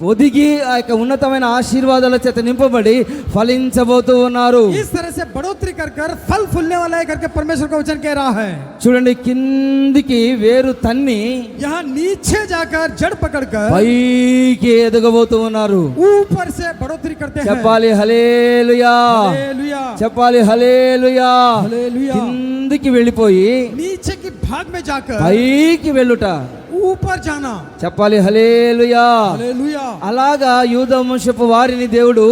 ఒదిగి ఆ యొక్క ఉన్నతమైన ఆశీర్వాదాల చేత నింపబడి ఫలించబోతూ ఉన్నారు. इस तरह से बढ़ोतरी कर कर फल फूलने वाला है करके परमेश्वर का वचन कह रहा है। చూడండి, కిందికి వేరు తన్ని यहाँ नीचे जाकर जड़ पकड़कर పైకి ఎదగబోతూ ఉన్నారు. ऊपर से बढ़ोतरी करते हैं। చెప్పాలి హల్లెలూయా, हालेलुया, చెప్పాలి హల్లెలూయా. हालेलुया। కిందికి వెళ్ళిపోయి नीचे की भाग में जाकर పైకి వెళ్ళుట. ऊपर जाना। చెప్పాలి హల్లెలూయా. हालेलुया। అలాగా యూద వంశపు వారిని దేవుడు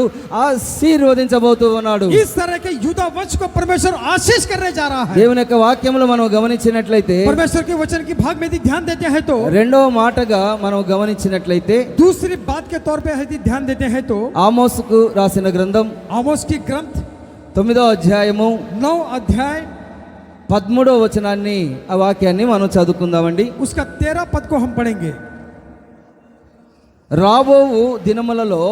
ఆశీర్వదించబోతూ ఉన్నాడు. इस तरह के यूदा वंश को परमेश्वर आशीष करने जा रहा है। దేవుని యొక్క వాక్యములు మనం గమనించినట్లయితే, परमेश्वर के वचन की भाग में यदि ध्यान देते हैं तो, రెండవ మాటగా మనం గమనించినట్లయితే, दूसरी बात के तौर पे यदि ध्यान देते हैं तो, ఆమోసుకు రాసిన గ్రంథం आमोस की ग्रंथ 9వ అధ్యాయము 9 अध्याय 13వ వచనాన్ని, ఆ వాక్యాన్ని మనం చదువుకుందామండి. उसका 13 पद को हम पढ़ेंगे। రాబోవు దినములలో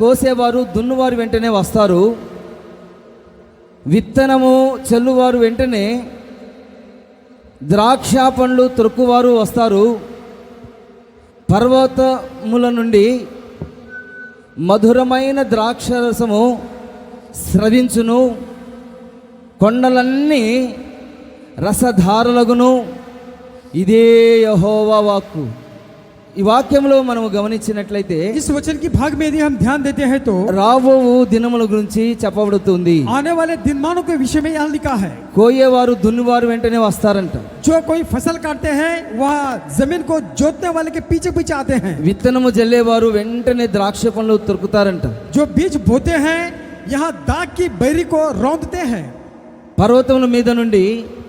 కోసేవారు దున్నువారు వెంటనే వస్తారు, విత్తనము చల్లువారు వెంటనే ద్రాక్ష పండ్లు త్రొక్కువారు వస్తారు. పర్వతముల నుండి మధురమైన ద్రాక్షరసము స్రవించును, కొండలన్నీ రసధారలగును. ఇదే యెహోవా వాక్కు. ఈ వాక్యంలో మనం గమనించినట్లయితే, इस वचन की भाग में यदि हम ध्यान देते हैं तो, రాబోవు దినముల గురించి చెప్పబడుతుంది. आने वाले दिनमानों के विषय में यहाँ लिखा है। కోయేవారు దున్నువారు వెంటనే వస్తారంట. जो कोई फसल काटते हैं वह जमीन को जोतने वाले के पीछे पीछे आते हैं। విత్తనము జల్లేవారు వెంటనే ద్రాక్ష పండ్లు తొరుకుతారంట. जो बीज बोते हैं यहाँ दाग की बैरी को रौंदते हैं। పర్వతముల మీద నుండి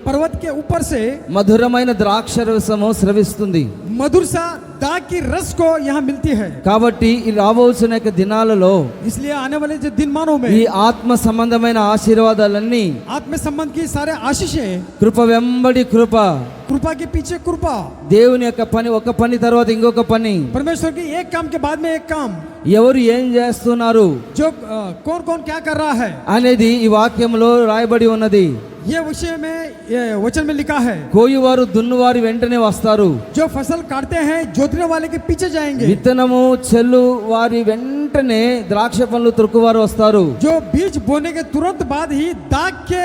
पर्वत के ऊपर से మధురమైన ద్రాక్షరసము స్రవిస్తుంది. मधुर सा दाग की रस को यहाँ मिलती है। కాబట్టి ఈ రాబోతున్న యొక్క దినాలలో इसलिए आने वाले जो दिनमानों में ఈ ఆత్మ సంబంధమైన ఆశీర్వాదాలన్నీ आत्म संबंध की सारे आशीषें, కృప వెంబడి కృప, कृपा के पीछे कृपा, దేవుని యొక్క పని, ఒక పని తర్వాత ఇంకొక పని, परमेश्वर के एक काम के बाद में एक काम, ఎవరు ఏం చేస్తున్నారు जो कौन कौन क्या कर रहा है అనేది ఈ వాక్యంలో రాయబడి ఉన్నది. ये विषय में ये वचन में लिखा है। కోయువారు దున్నువారు వెంటనే వస్తారు, जो फसल काटते हैं जोतने वाले के पीछे जाएंगे। విత్తనము చెల్లు వారి వెంటనే ద్రాక్ష పండ్లు తొక్కువారు వస్తారు. जो बीज बोने के तुरंत बाद ही दाग के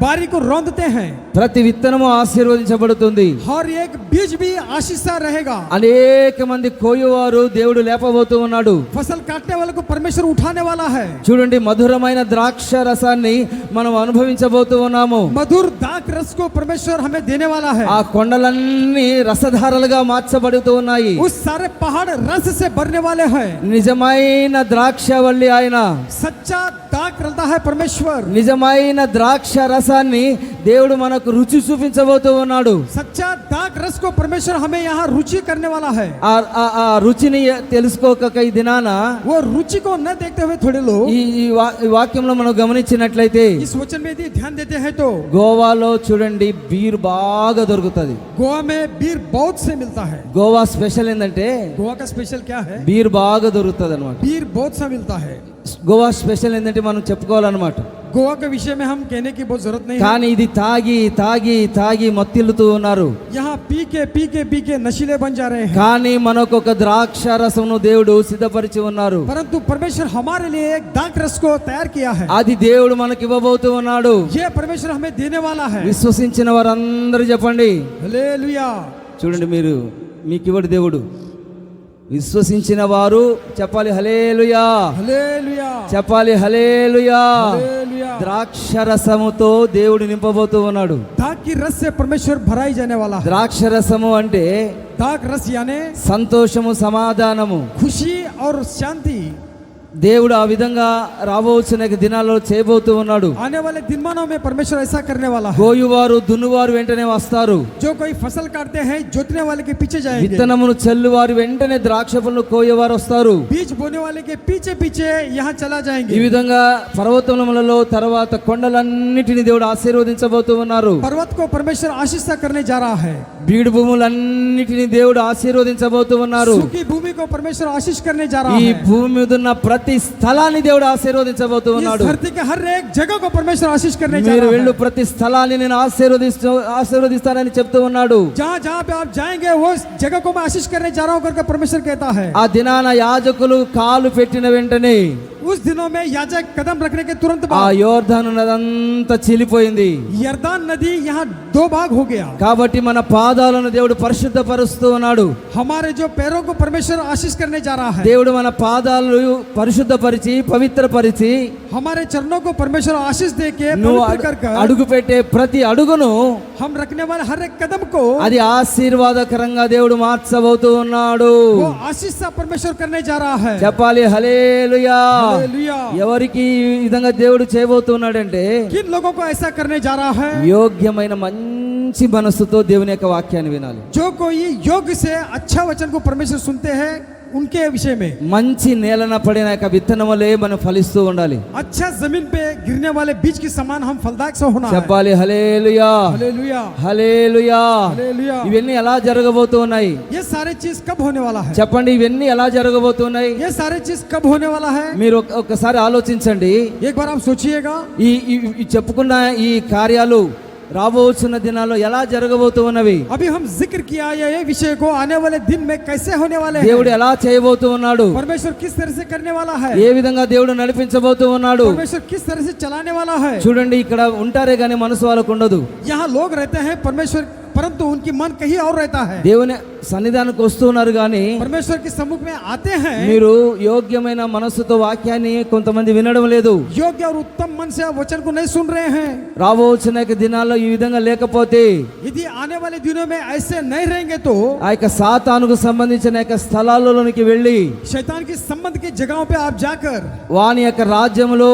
बारी को रौंदते हैं। ప్రతి విత్తనము ఆశీర్వదించబడుతుంది. हर एक बीज भी आशीष रहेगा। అనేక మంది కోయువారు దేవుడు లేపబోతూ ఉన్నాడు. फसल काटने वाले को परमेश्वर उठाने वाला है। చూడండి, మధురమైన ద్రాక్ష రసాన్ని మనం అనుభవించబోతూ ఉన్నాము. मधुर दाग रस को परमेश्वर हमें देने वाला है। ఆ కొండలన్నీ రసధారలుగా మార్చబడుతూ ఉన్నాయి. उस सारे पहाड़ रस से भरने वाले हैं। నిజమైన ద్రాక్షవల్లి ఆయన. सच्चा दाग रलता है परमेश्वर। నిజమైన ద్రాక్ష రసాన్ని దేవుడు మనకు రుచి చూపించబోతూ ఉన్నాడు. सच्चा दाग रस को परमेश्वर हमें यहाँ रुचि करने वाला है। ఆ రుచిని తెలుసుకోక ఈ దినాన वो रुचि को न देखते हुए थोड़े लोग ఈ వాక్యంలో మనం గమనించినట్లయితే, इस वचन में यदि ध्यान देते हैं तो, గోవాలో చూడండి బీర్ బాగా దొరుకుతుంది. गोवा में बीर बहुत से मिलता है। గోవా స్పెషల్ ఏంటంటే गोवा का स्पेशल क्या है? బీర్ బాగా దొరుకుతుంది అనమాట. बीर बहुत सा मिलता है। గోవా స్పెషల్ ఏంటంటే మనం చెప్పుకోవాలన్నమాట. गोवा के विषय में हम कहने की बहुत जरूरत नहीं है। కానీ ఇది తాగి తాగి తాగి మత్తిల్లుతూ ఉన్నారు. यहाँ पी के नशीले बन जा रहे हैं। కానీ మనకు ఒక ద్రాక్ష రసమును దేవుడు సిద్ధపరిచి ఉన్నారు. परंतु परमेश्वर हमारे लिए एक दाग रस को तैयार किया है। అది దేవుడు మనకి ఇవ్వబోతూ ఉన్నాడు. ये परमेश्वर हमें देने वाला है। విశ్వసించిన వారందరూ చెప్పండి हालेलुया। చూడండి, మీకు ఇవ్వడు దేవుడు. విశ్వసించిన వారు చెప్పాలి హల్లెలూయా, हालेलुया, చెప్పాలి హల్లెలూయా. हालेलुया। ద్రాక్ష రసముతో దేవుడు నింపబోతూ ఉన్నాడు. दाग की रस से परमेश्वर भराई जाने वाला है। ద్రాక్ష రసము అంటే दाग रस यानी సంతోషము, సమాధానము. खुशी और शांति। దేవుడు ఆ విధంగా రాబోతున్న దినాల్లో చేయబోతూ ఉన్నాడు. आने वाले दिनमानों में परमेश्वर ऐसा करने वाला है। కోయువారు దున్నువారు వెంటనే వస్తారు, जो कोई फसल काटते हैं जोतने वाले के पीछे जाएंगे। విత్తనమును చల్లువారు వెంటనే ద్రాక్ష పండ్లు కోయేవారు వస్తారు. बीज बोने वाले के पीछे पीछे यहाँ चला ఈ जाएंगे। విధంగా పర్వతములలో తర్వాత కొండలన్నిటిని దేవుడు ఆశీర్వదించబోతూ ఉన్నారు. पर्वत को परमेश्वर आशीष करने जा रहा है। బీడు భూములన్నిటిని దేవుడు ఆశీర్వదించబోతూ ఉన్నారు. सूखी भूमि को परमेश्वर आशीष करने जा रहा ఈ है. భూమి మీద ఉన్న ప్రతి స్థలాన్ని దేవుడు ఆశీర్వదించబోతూ इस ఉన్నాడు. धरती के हर एक जगह को परमेश्वर आशीष करने जा మీరు रहा వెళ్ళు है. ప్రతి స్థలాన్ని నేను ఆశీర్వదిస్తానని చెప్తూ ఉన్నాడు. जहाँ जहाँ पे आप जाएंगे वो जगह को मैं आशीष करने जा रहा हूँ करके परमेश्वर कहता है. ఆ దినాన యాజకులు కాలు పెట్టిన వెంటనే उस दिनों में याजक कदम रखने के तुरंत ఆ बाद యోర్దాను నదంతా చిలిపోయింది. यरदान नदी यहाँ दो भाग हो गया. కాబట్టి మన పాదాలను దేవుడు పరిశుద్ధపరుస్తూ ఉన్నాడు. हमारे जो पैरों को परमेश्वर आशीष करने जा रहा है. దేవుడు మన పాదాలను పరిశుద్ధపరిచి పవిత్రపరిచి हमारे चरणों को परमेश्वर आशीष दे के నువ్వు पवित्र कर कर అడుగు పెట్టే ప్రతి అడుగును हम रखने वाले हर एक कदम को అది ఆశీర్వాదకరంగా దేవుడు మార్చబోతూ ఉన్నాడు. वो आशीष सा परमेश्वर करने जा रहा है. చెప్పాలి హల్లెలూయా. हालेलुया. ఎవరికి ఈ విధంగా దేవుడు చేయబోతున్నాడంటే किन लोगों को ऐसा करने जा रहा है? యోగ్యమైన మంచి మనసుతో దేవుని యొక్క వాక్యాన్ని వినాలి. जो कोई योग्य से अच्छा वचन को परमेश्वर सुनते हैं उनके विषय में. మంచి నేలన పడిన యొక్క విత్తనములే మనం ఫలిస్తూ ఉండాలి. अच्छा जमीन पे गिरने वाले बीज के समान हम फलदायक से होना है. చెప్పాలి హల్లెలూయా. हालेलुया. హల్లెలూయా. हालेलुया. ఇవన్నీ ఎలా జరగబోతూ ఉన్నాయి? ये सारे चीज कब होने वाला है? చెప్పండి, ఇవన్నీ ఎలా జరగబోతున్నాయి? ये सारे चीज कब होने वाला है? మీరు ఒకసారి ఆలోచించండి. एक बार आप सोचिएगा. ఈ చెప్పుకున్న ఈ కార్యాలు రాబోతున్న దినాల్లో ఎలా జరగబోతూ ఉన్నవి? अभी हम जिक्र किया ये विषय को आने वाले दिन में कैसे होने वाले हैं. దేవుడు ఎలా చేయబోతూ ఉన్నాడు? परमेश्वर किस तरह से करने वाला है. ఏ విధంగా దేవుడు నడిపించబోతూ ఉన్నాడు? परमेश्वर किस तरह से चलाने वाला है. చూడండి, ఇక్కడ ఉంటారే గానీ మనసు వాళ్ళకు ఉండదు. यहाँ लोग रहते हैं परमेश्वर परंतु उनकी मन कहीं और रहता है. దేవుని సన్నిధానానికి వస్తూ ఉన్నారు కానీ परमेश्वर के सम्मुख में आते हैं. మీరు యోగ్యమైన మనసుతో వాక్యాన్ని కొంతమంది వినడం లేదు. योग्य और उत्तम मन से आप वचन को नहीं सुन रहे हैं. రాబోతున్న యొక్క దినాల్లో ఈ విధంగా లేకపోతే यदि आने वाले दिनों में ऐसे नहीं रहेंगे तो ఆ యొక్క సాతానుకు సంబంధించిన యొక్క స్థలాలలోనికి వెళ్ళి शैतान के संबंध की जगहों पे आप जाकर వాని యొక్క రాజ్యములో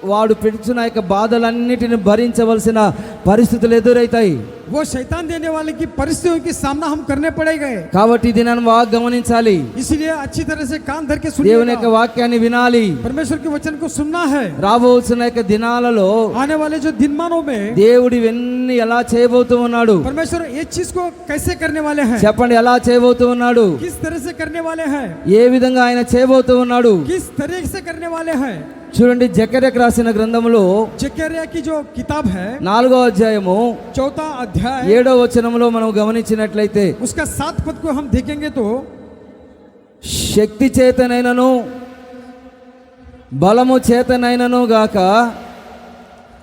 వాడు పెంచిన యొక్క బాధలన్నిటిని భరించవలసిన పరిస్థితులు ఎదురవుతాయి. वो शैतान देने वाले की परिस्थितियों की सामना हम करने पड़ेगा. కాబట్టి ఈ దినాన్ని బాగా గమనించాలి. इसलिए अच्छी तरह से कान धर के దేవుని యొక్క सुनिएगा. వాక్యాన్ని వినాలి. परमेश्वर के वचन को सुनना है. రాబోతున్న యొక్క దినాలలో आने वाले जो दिनमानों में దేవుడు ఇవన్నీ ఎలా చేయబోతూ ఉన్నాడు? परमेश्वर ये चीज को कैसे करने वाले हैं. చెప్పండి, ఎలా చేయబోతూ ఉన్నాడు? किस तरह से करने वाले हैं. ఏ విధంగా ఆయన చేయబోతూ ఉన్నాడు? किस तरह से करने वाले हैं. చూడండి, జకర్యాకు రాసిన గ్రంథములో जकर्या की जो किताब है 4వ అధ్యాయము 4 अध्याय 7వ వచనములో మనం గమనించినట్లయితే उसका 7 पद को हम देखेंगे तो శక్తి చేతనైనను బలము చేతనైనను గాక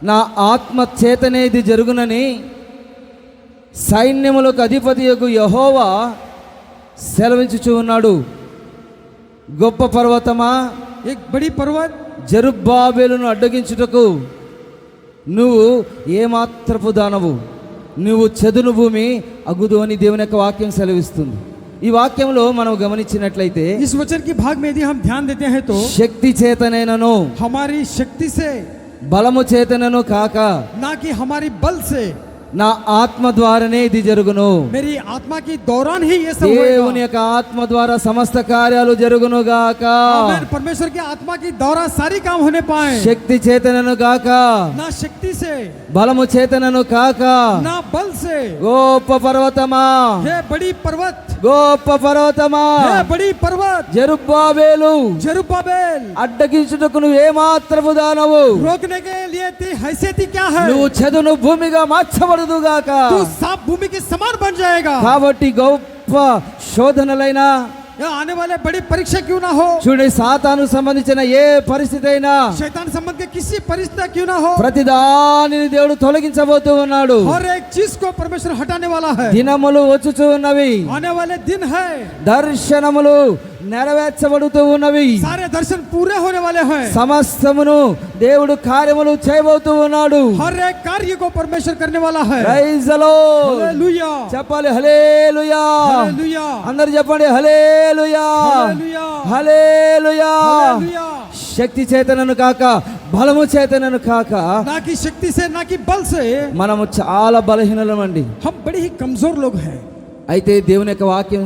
నా ఆత్మ చేతనే ఇది జరుగునని సైన్యములకు అధిపతియగు యెహోవా సెలవించుచూ ఉన్నాడు. గొప్ప పర్వతమా, एक बड़ी पर्वत జెరుబ్బాబెలును అడ్డగించుటకు నువ్వు ఏమాత్రపు దానవు, నువ్వు చెదును భూమి అగుదు అని దేవుని యొక్క వాక్యం సెలవిస్తుంది. ఈ వాక్యంలో మనం గమనించినట్లయితే इस वचन की भाग में यदि हम ध्यान देते हैं तो శక్తి చేతనైనను हमारी शक्ति से బలము చేతనను కాక ना कि हमारी बल से నా ఆత్మ ద్వారానే ఇది జరుగును. मेरी आत्मा की दौरान ही ये सब దేవుని होगा. యొక్క ఆత్మ ద్వారా సమస్త కార్యాలు జరుగును గాక. आमीन. परमेश्वर की आत्मा की दौरान सारी काम होने पाए. శక్తి చేతనను కాక, ना शक्ति से బలము చేతనను కాక. ना बल से. గొప్ప పర్వతమా, हे बड़ी पर्वत, గొప్ప పర్వతమా, हे बड़ी पर्वत జెరుబ్బాబెలు जरुब्बाबेल అడ్డగించుటకు నువ్వు ఏమాత్రపు దానవు, रोकने के लिए तेरी हैसियत ही क्या है. నువ్వు చెదును భూమిగా మార్చబడదు గాక. तू साफ भूमि के समान बन जाएगा. కాబట్టి గొప్ప శోధనలైన या आने वाले बड़ी परीक्षा क्यों ना हो. చూడండి, సాతాను సంబంధించిన ఏ పరిస్థితి అయినా शैतान संबंध के किसी परिस्थिति क्यों ना हो. ప్రతిదానిని దేవుడు తొలగించబోతూ ఉన్నాడు. हर एक चीज को परमेश्वर हटाने वाला है. దినములు వచ్చుచూ ఉన్నవి, आने वाले दिन है. దర్శనములు నెరవేర్చబడుతూ ఉన్నవి, सारे दर्शन पूरे होने वाले हैं. సమస్తమును దేవుడు కార్యములు చేయబోతూ ఉన్నాడు. हर एक कार्य को परमेश्वर करने वाला है. Praise the lord. हालेलुया. చెప్పాలి హల్లెలూయా. हालेलुया. అందరూ చెప్పండి హల్లెలూయా. हालेलुया. హల్లెలూయా. हालेलुया. శక్తి చేతనను కాక, బలము చేతనను కాక. ना कि शक्ति से ना कि बल से. మనము చాలా బలహీనలమండి. हम बड़े ही कमजोर लोग हैं. అయితే దేవుని యొక్క వాక్యం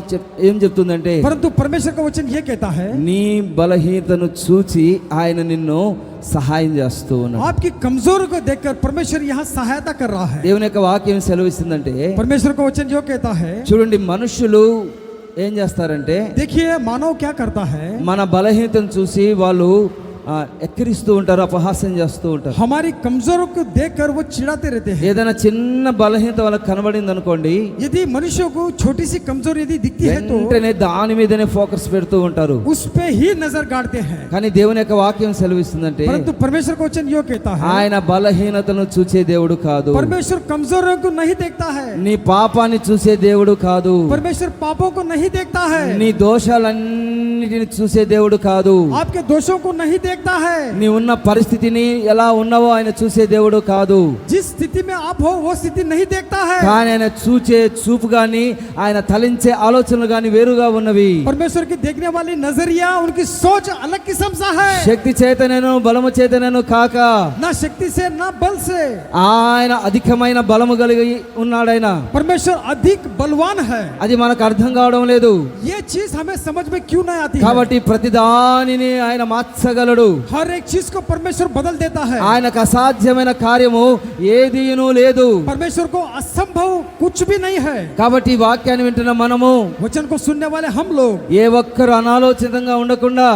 ఏం చెప్తుందంటే, परंतु परमेश्वर का वचन ये कहता है నీ బలహీనతను చూచి ఆయన నిన్ను సహాయం చేస్తూ ఉన్నాడు. आपकी कमजोरी को देखकर परमेश्वर यहाँ सहायता कर रहा है। దేవుని యొక్క వాక్యం సెలవిస్తుందంటే, परमेश्वर का वचन जो कहता है, చూడండి మనుషులు ఏం చేస్తారంటే देखिए मानव क्या करता है, మన బలహీనతను చూసి వాళ్ళు ఎక్కిరిస్తూ ఉంటారు, అపహాస్యం చేస్తూ ఉంటారు. हमारी कमजोरों को देखकर वो चिढ़ाते रहते हैं। ఏదైనా చిన్న బలహీనత వాళ్ళకి కనబడింది అనుకోండి, यदि मनुष्यों को छोटी सी कमजोरी यदि दिखती है तो వెంటనే దాని మీదనే ఫోకస్ పెడుతూ ఉంటారు. उस पे ही नजर गाड़ते हैं। కానీ దేవుని యొక్క వాక్యం సెలవిస్తుందంటే, परंतु परमेश्वर का वचन यो कहता है, ఆయన బలహీనతను చూసే దేవుడు కాదు, परमेश्वर कमजोरियों को नहीं देखता है, నీ పాపాన్ని చూసే దేవుడు కాదు, परमेश्वर पापों को नहीं देखता है, నీ దోషాలన్నిటిని చూసే దేవుడు కాదు, आपके दोषों को नहीं देखता है, నీ ఉన్న పరిస్థితిని ఎలా ఉన్నావో ఆయన చూసే దేవుడు కాదు. जिस स्थिति में आप हो वो स्थिति नहीं देखता है। కానీ ఆయన చూచే చూపు గాని ఆయన తలించే ఆలోచనలు గాని వేరుగా ఉన్నవి. परमेश्वर की देखने वाली नजरिया उनकी सोच अलग किस्म सा है, శక్తి చేతనను బలము చేతనను కాక ना शक्ति से ना बल से। ఆయన అధికమైన బలము కలిగి ఉన్నాడు. ఆయన परमेश्वर अधिक बलवान है। అది మనకు అర్థం కావడం లేదు. ये चीज हमें समझ में क्यों नहीं आती है? కాబట్టి ప్రతి దానిని ఆయన మార్చగలడు. हर एक चीज को परमेश्वर बदल देता है। ఆయనకు అసాధ్యమైన కార్యము ఏదీను లేదు. परमेश्वर को असंभव कुछ भी नहीं है। కాబట్టి ఈ వాక్యాన్ని వింటున్న మనము वचन को सुनने वाले हम लोग ఏ ఒక్కరు అనాలోచితంగా ఉండకుండా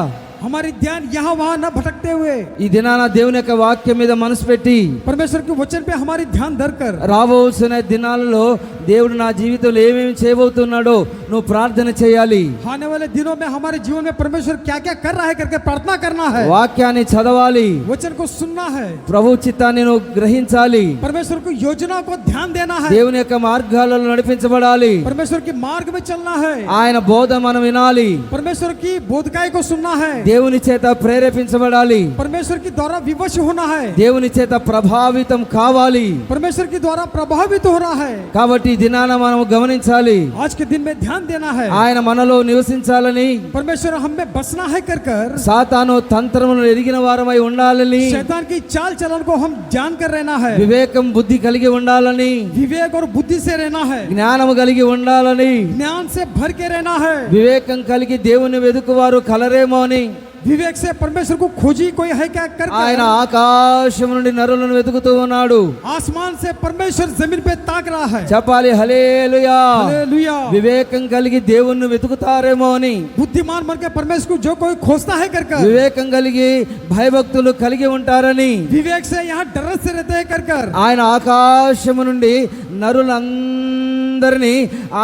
हमारी ध्यान यहाँ वहाँ न भटकते हुए ఈ దినాన దేవుని యొక్క వాక్యం మీద మనసు పెట్టి परमेश्वर के वचन पे हमारी ध्यान धरकर రాబోతున్న దినాలలో దేవుడు నా జీవితంలో ఏమేమి చేయబోతున్నాడో నువ్వు ప్రార్థన చేయాలి. आने वाले दिनों में हमारे जीवन में परमेश्वर क्या क्या कर रहा है करके प्रार्थना करना है। వాక్యాన్ని చదవాలి, वचन को सुनना है, ప్రభు చిత్తాన్ని నువ్వు గ్రహించాలి, परमेश्वर को योजना को ध्यान देना है, దేవుని యొక్క మార్గాలలో నడిపించబడాలి, परमेश्वर के मार्ग में चलना है, ఆయన బోధ మనం వినాలి, परमेश्वर की बोधकाई को सुनना है, దేవుని చేత ప్రేరేపించబడాలి, परमेश्वर के द्वारा विवश होना है, దేవుని చేత ప్రభావితం కావాలి. परमेश्वर के द्वारा प्रभावित हो रहा है। కాబట్టి ఈ దినాన మనం గమనించాలి, आज के दिन में ध्यान देना है, ఆయన మనలో నివసించాలని, परमेश्वर हम में बसना है कर कर సాతాను తంత్రమును ఎరిగిన వారమై ఉండాలని, शैतान की चाल चलन को हम जान कर रहना है, వివేకం బుద్ధి కలిగి ఉండాలని, विवेक और बुद्धि से रहना है, జ్ఞానము కలిగి ఉండాలని, ज्ञान से भर के रहना है, వివేకం కలిగి దేవుని వెదుకువారు కలరేమో అని विवेक से परमेश्वर को खोजी कोई है क्या कर ఆయన ఆకాశం నుండి నరులను వెతుకుతూ ఉన్నాడు. आसमान से परमेश्वर जमीन पे ताक रहा है। చెప్పాలి హల్లెలూయా. हालेलुया। వివేకం కలిగి దేవుణ్ణి వెతుకుతారేమో అని, बुद्धिमान बन के परमेश्वर को जो कोई खोजता है कर कर, వివేకం కలిగి భయభక్తులు కలిగి ఉంటారని, विवेक से यहाँ डर से रहते हैं कर कर, ఆయన ఆకాశము నుండి నరులందరినీ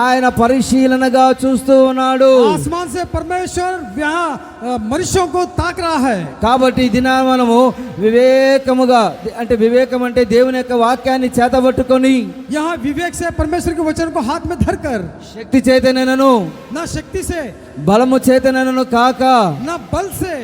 ఆయన పరిశీలనగా చూస్తూ ఉన్నాడు. आसमान से परमेश्वर यहाँ मनुष्यों को ताक रहा है। కాబట్టి ఈ దినాన మనము వివేకముగా, అంటే వివేకం అంటే దేవుని యొక్క వాక్యాన్ని చేతబట్టుకొని यहाँ विवेक से परमेश्वर के वचन को हाथ में धरकर, శక్తి చేతనను ना शक्ति से బలము చేతనను కాక ना बल से,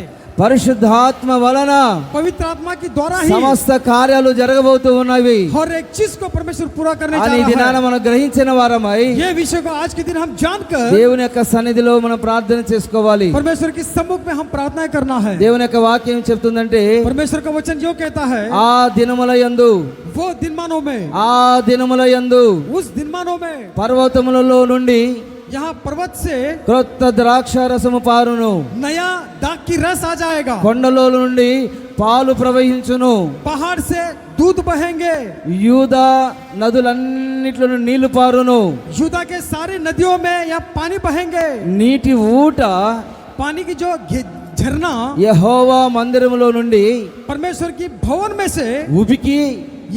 పరిశుద్ధాత్మ వలన पवित्र आत्मा की द्वारा ही సమస్త కార్యాలు జరగబోతూ ఉన్నవి हर एक चीज को परमेश्वर पूरा करने అని ఈ जा దినాన रहा है। మనం గ్రహించిన వారమై ये विषय को आज के दिन हम जानकर దేవుని యొక్క సన్నిధిలో మనం ప్రార్థన చేసుకోవాలి. परमेश्वर के सम्मुख में हम प्रार्थना करना है। దేవుని యొక్క వాక్యం చెప్తుందంటే, परमेश्वर का वचन जो कहता है, ఆ దినముల యందు, वो दिनमानों में, ఆ దినముల యందు उस दिनमानों में పర్వతములలో నుండి यहाँ पर्वत से క్రొత్త ద్రాక్ష రసము పారును, नया दाग की रस आ जाएगा, కొండలో నుండి పాలు ప్రవహించును, पहाड़ से दूध बहेंगे, యూదా నదులన్నిట్లో నీళ్లు పారును, यूदा के सारे नदियों में या पानी बहेंगे, నీటి ఊట पानी की जो झरना యెహోవా మందిరములో నుండి परमेश्वर की भवन में से ఉబికి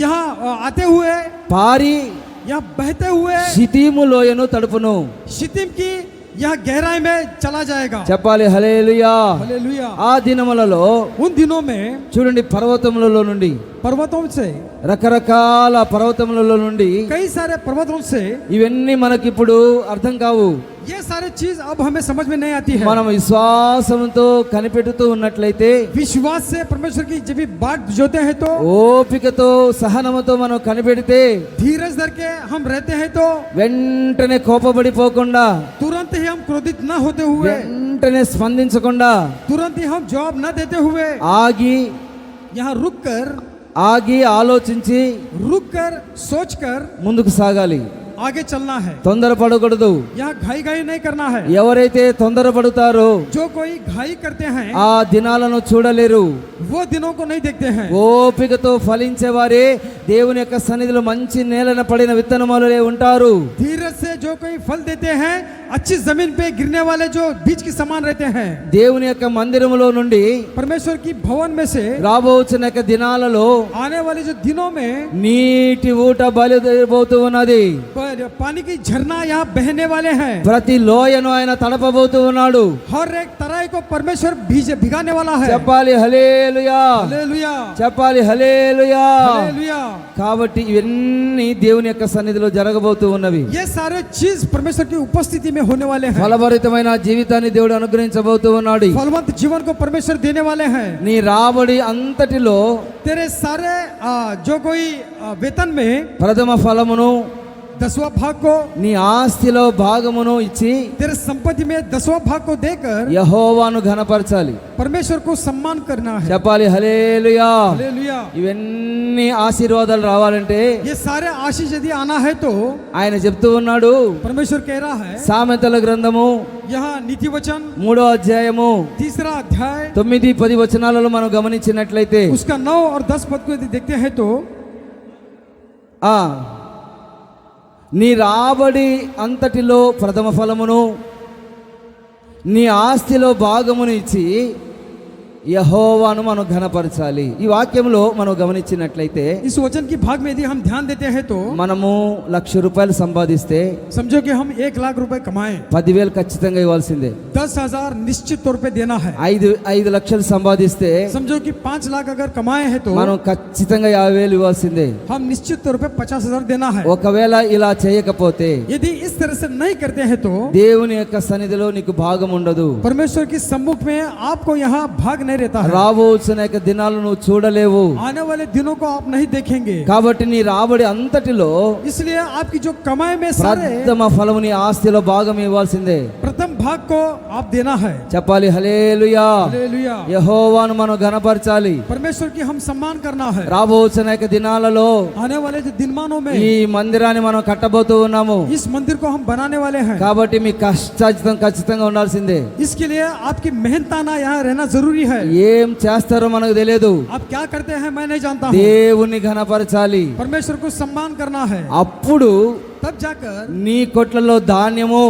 यहाँ आते हुए, పారి यहाँ बहते हुए షితీము లోయను తడుపును. शितिम की यह गहराई में चला जाएगा। చెప్పాలి హల్లెలూయా. हालेलुया। ఆ దినములలో उन दिनों में చూడండి, పర్వతములలో నుండి, पर्वतों से, రకరకాల పర్వతములలో నుండి, कई सारे पर्वतों से, ఇవన్నీ మనకిప్పుడు అర్థం కావు. ये सारे चीज अब हमें समझ में नहीं आती है। మనం విశ్వాసంతో కనిపెడుతూ ఉన్నట్లయితే, विश्वास से परमेश्वर की जब भी बाट जोते हैं तो, ఓపికతో సహనముతో మనం కనిపెడితే, धीरज धर के हम रहते हैं तो, వెంటనే కోపపడిపోకుండా, तुरंत ही हम क्रोधित न होते हुए, వెంటనే స్పందించకుండా, तुरंत ही हम जवाब न देते हुए, ఆగి यहाँ रुक कर ఆలోచించి सोच कर ముందుకు సాగాలి. आगे चलना है, తొందరపడకూడదు. यहाँ घाई घाई नहीं करना है। ఎవరైతే తొందరపడతారో जो कोई घाई करते हैं ఆ దినాలను చూడలేరు. वो दिनों को नहीं देखते हैं। ఓపికతో ఫలించేవారే దేవుని యొక్క సన్నిధిలో మంచి నేలన పడిన విత్తనములే ఉంటారు. धीरज से जो कोई फल देते हैं, अच्छी जमीन पे गिरने वाले जो बीज के समान रहते हैं। దేవుని యొక్క మందిరములో నుండి परमेश्वर की भवन में से రాబోచున్న యొక్క దినాలలో आने वाले जो दिनों में నీటి ఊట బయలుదేరబోతూ ఉన్నది. पानी की झरना यहाँ बहने वाले हैं। ప్రతి లోయను ఆయన తడపబోతూ ఉన్నాడు. हर एक तराई को परमेश्वर भिगाने वाला है। చెప్పాలి హల్లెలూయా, हालेलुया, చెప్పాలి హల్లెలూయా. हालेलुया। కాబట్టి ఇవన్నీ దేవుని యొక్క సన్నిధిలో జరగబోతూ ఉన్నవి. ये सारे चीज परमेश्वर की उपस्थिति में होने वाले हैं। ఫలభరితమైన జీవితాన్ని దేవుడు అనుగ్రహించబోతూ ఉన్నాడు. फलवंत जीवन को परमेश्वर देने वाले हैं। నీ రాబడి అంతటిలో तेरे सारे जो कोई वेतन में ప్రథమ ఫలమును 10वां भाग को, నీ ఆస్తిలో భాగమును ఇచ్చి तेरे संपत्ति में 10वां भाग को देकर యెహోవాను ఘనపరచాలి. परमेश्वर को सम्मान करना है। చెప్పాలి హల్లెలూయా. हालेलुया। ఇవన్నీ ఆశీర్వాదాలు రావాలంటే ये सारे आशीष यदि आना है तो ఆయన చెప్తూ ఉన్నాడు. परमेश्वर कह रहा है, సామెతల గ్రంథము यहाँ नीति वचन 3వ అధ్యాయము 3रा अध्याय 9-10 వచనాలలో మనం గమనించినట్లయితే उसका 9 और 10 पद को यदि देखते हैं तो ఆ నీ రాబడి అంతటిలో ప్రథమ ఫలమును నీ ఆస్తిలో భాగమును ఇచ్చి యెహోవాను మనం ఘనపరచాలి. ఈ వాక్యంలో మనం గమనించినట్లయితే इस वचन की भाग में यदि हम ध्यान देते हैं तो మనము 1,00,000 రూపాయలు సంపాదిస్తే समझो कि हम 1,00,000 रुपए कमाएं, 10,000 ఖచ్చితంగా ఇవ్వాల్సిందే. 10,000 निश्चित तौर पे देना है। 5 లక్షలు సంపాదిస్తే समझो कि 5 लाख अगर कमाए हैं तो మనం ఖచ్చితంగా 50,000 ఇవ్వాల్సిందే. हम निश्चित तौर पे 50,000 देना है। ఒకవేళ ఇలా చేయకపోతే यदि इस तरह से नहीं करते हैं तो దేవుని యొక్క సన్నిధిలో నీకు భాగం ఉండదు. परमेश्वर के सम्मुख में आपको यहाँ भाग नहीं रहता है। రాబోతున్న యొక్క దినాలు నువ్వు చూడలేవు. आने वाले दिनों को आप नहीं देखेंगे। కాబట్టి నీ రాబడి అంతటిలో इसलिए आपकी जो कमाई में सारे ప్రథమ ఫలము నీ ఆస్తిలో భాగం ఇవ్వాల్సిందే. प्रथम भाग को आप देना है। చెప్పాలి హల్లెలూయా. हालेलुया। యెహోవాను మనం ఘనపరచాలి. परमेश्वर की हम सम्मान करना है। రాబోతున్న యొక్క దినాలలో आने वाले जो दिनमानों में ఈ మందిరాన్ని మనం కట్టబోతూ ఉన్నాము. इस मंदिर को हम बनाने वाले हैं। కాబట్టి మీ కష్టార్జితం ఖచ్చితంగా ఉండాల్సిందే. इसके लिए आपकी मेहनत आना यहाँ रहना जरूरी है। ఏం చేస్తారో మనకు తెలియదు. आप क्या करते हैं मैं नहीं जानता हूँ। దేవుణ్ణి ఘనపరచాలి. परमेश्वर को सम्मान करना है। అప్పుడు तब जाकर నీ కొట్లలో ధాన్యము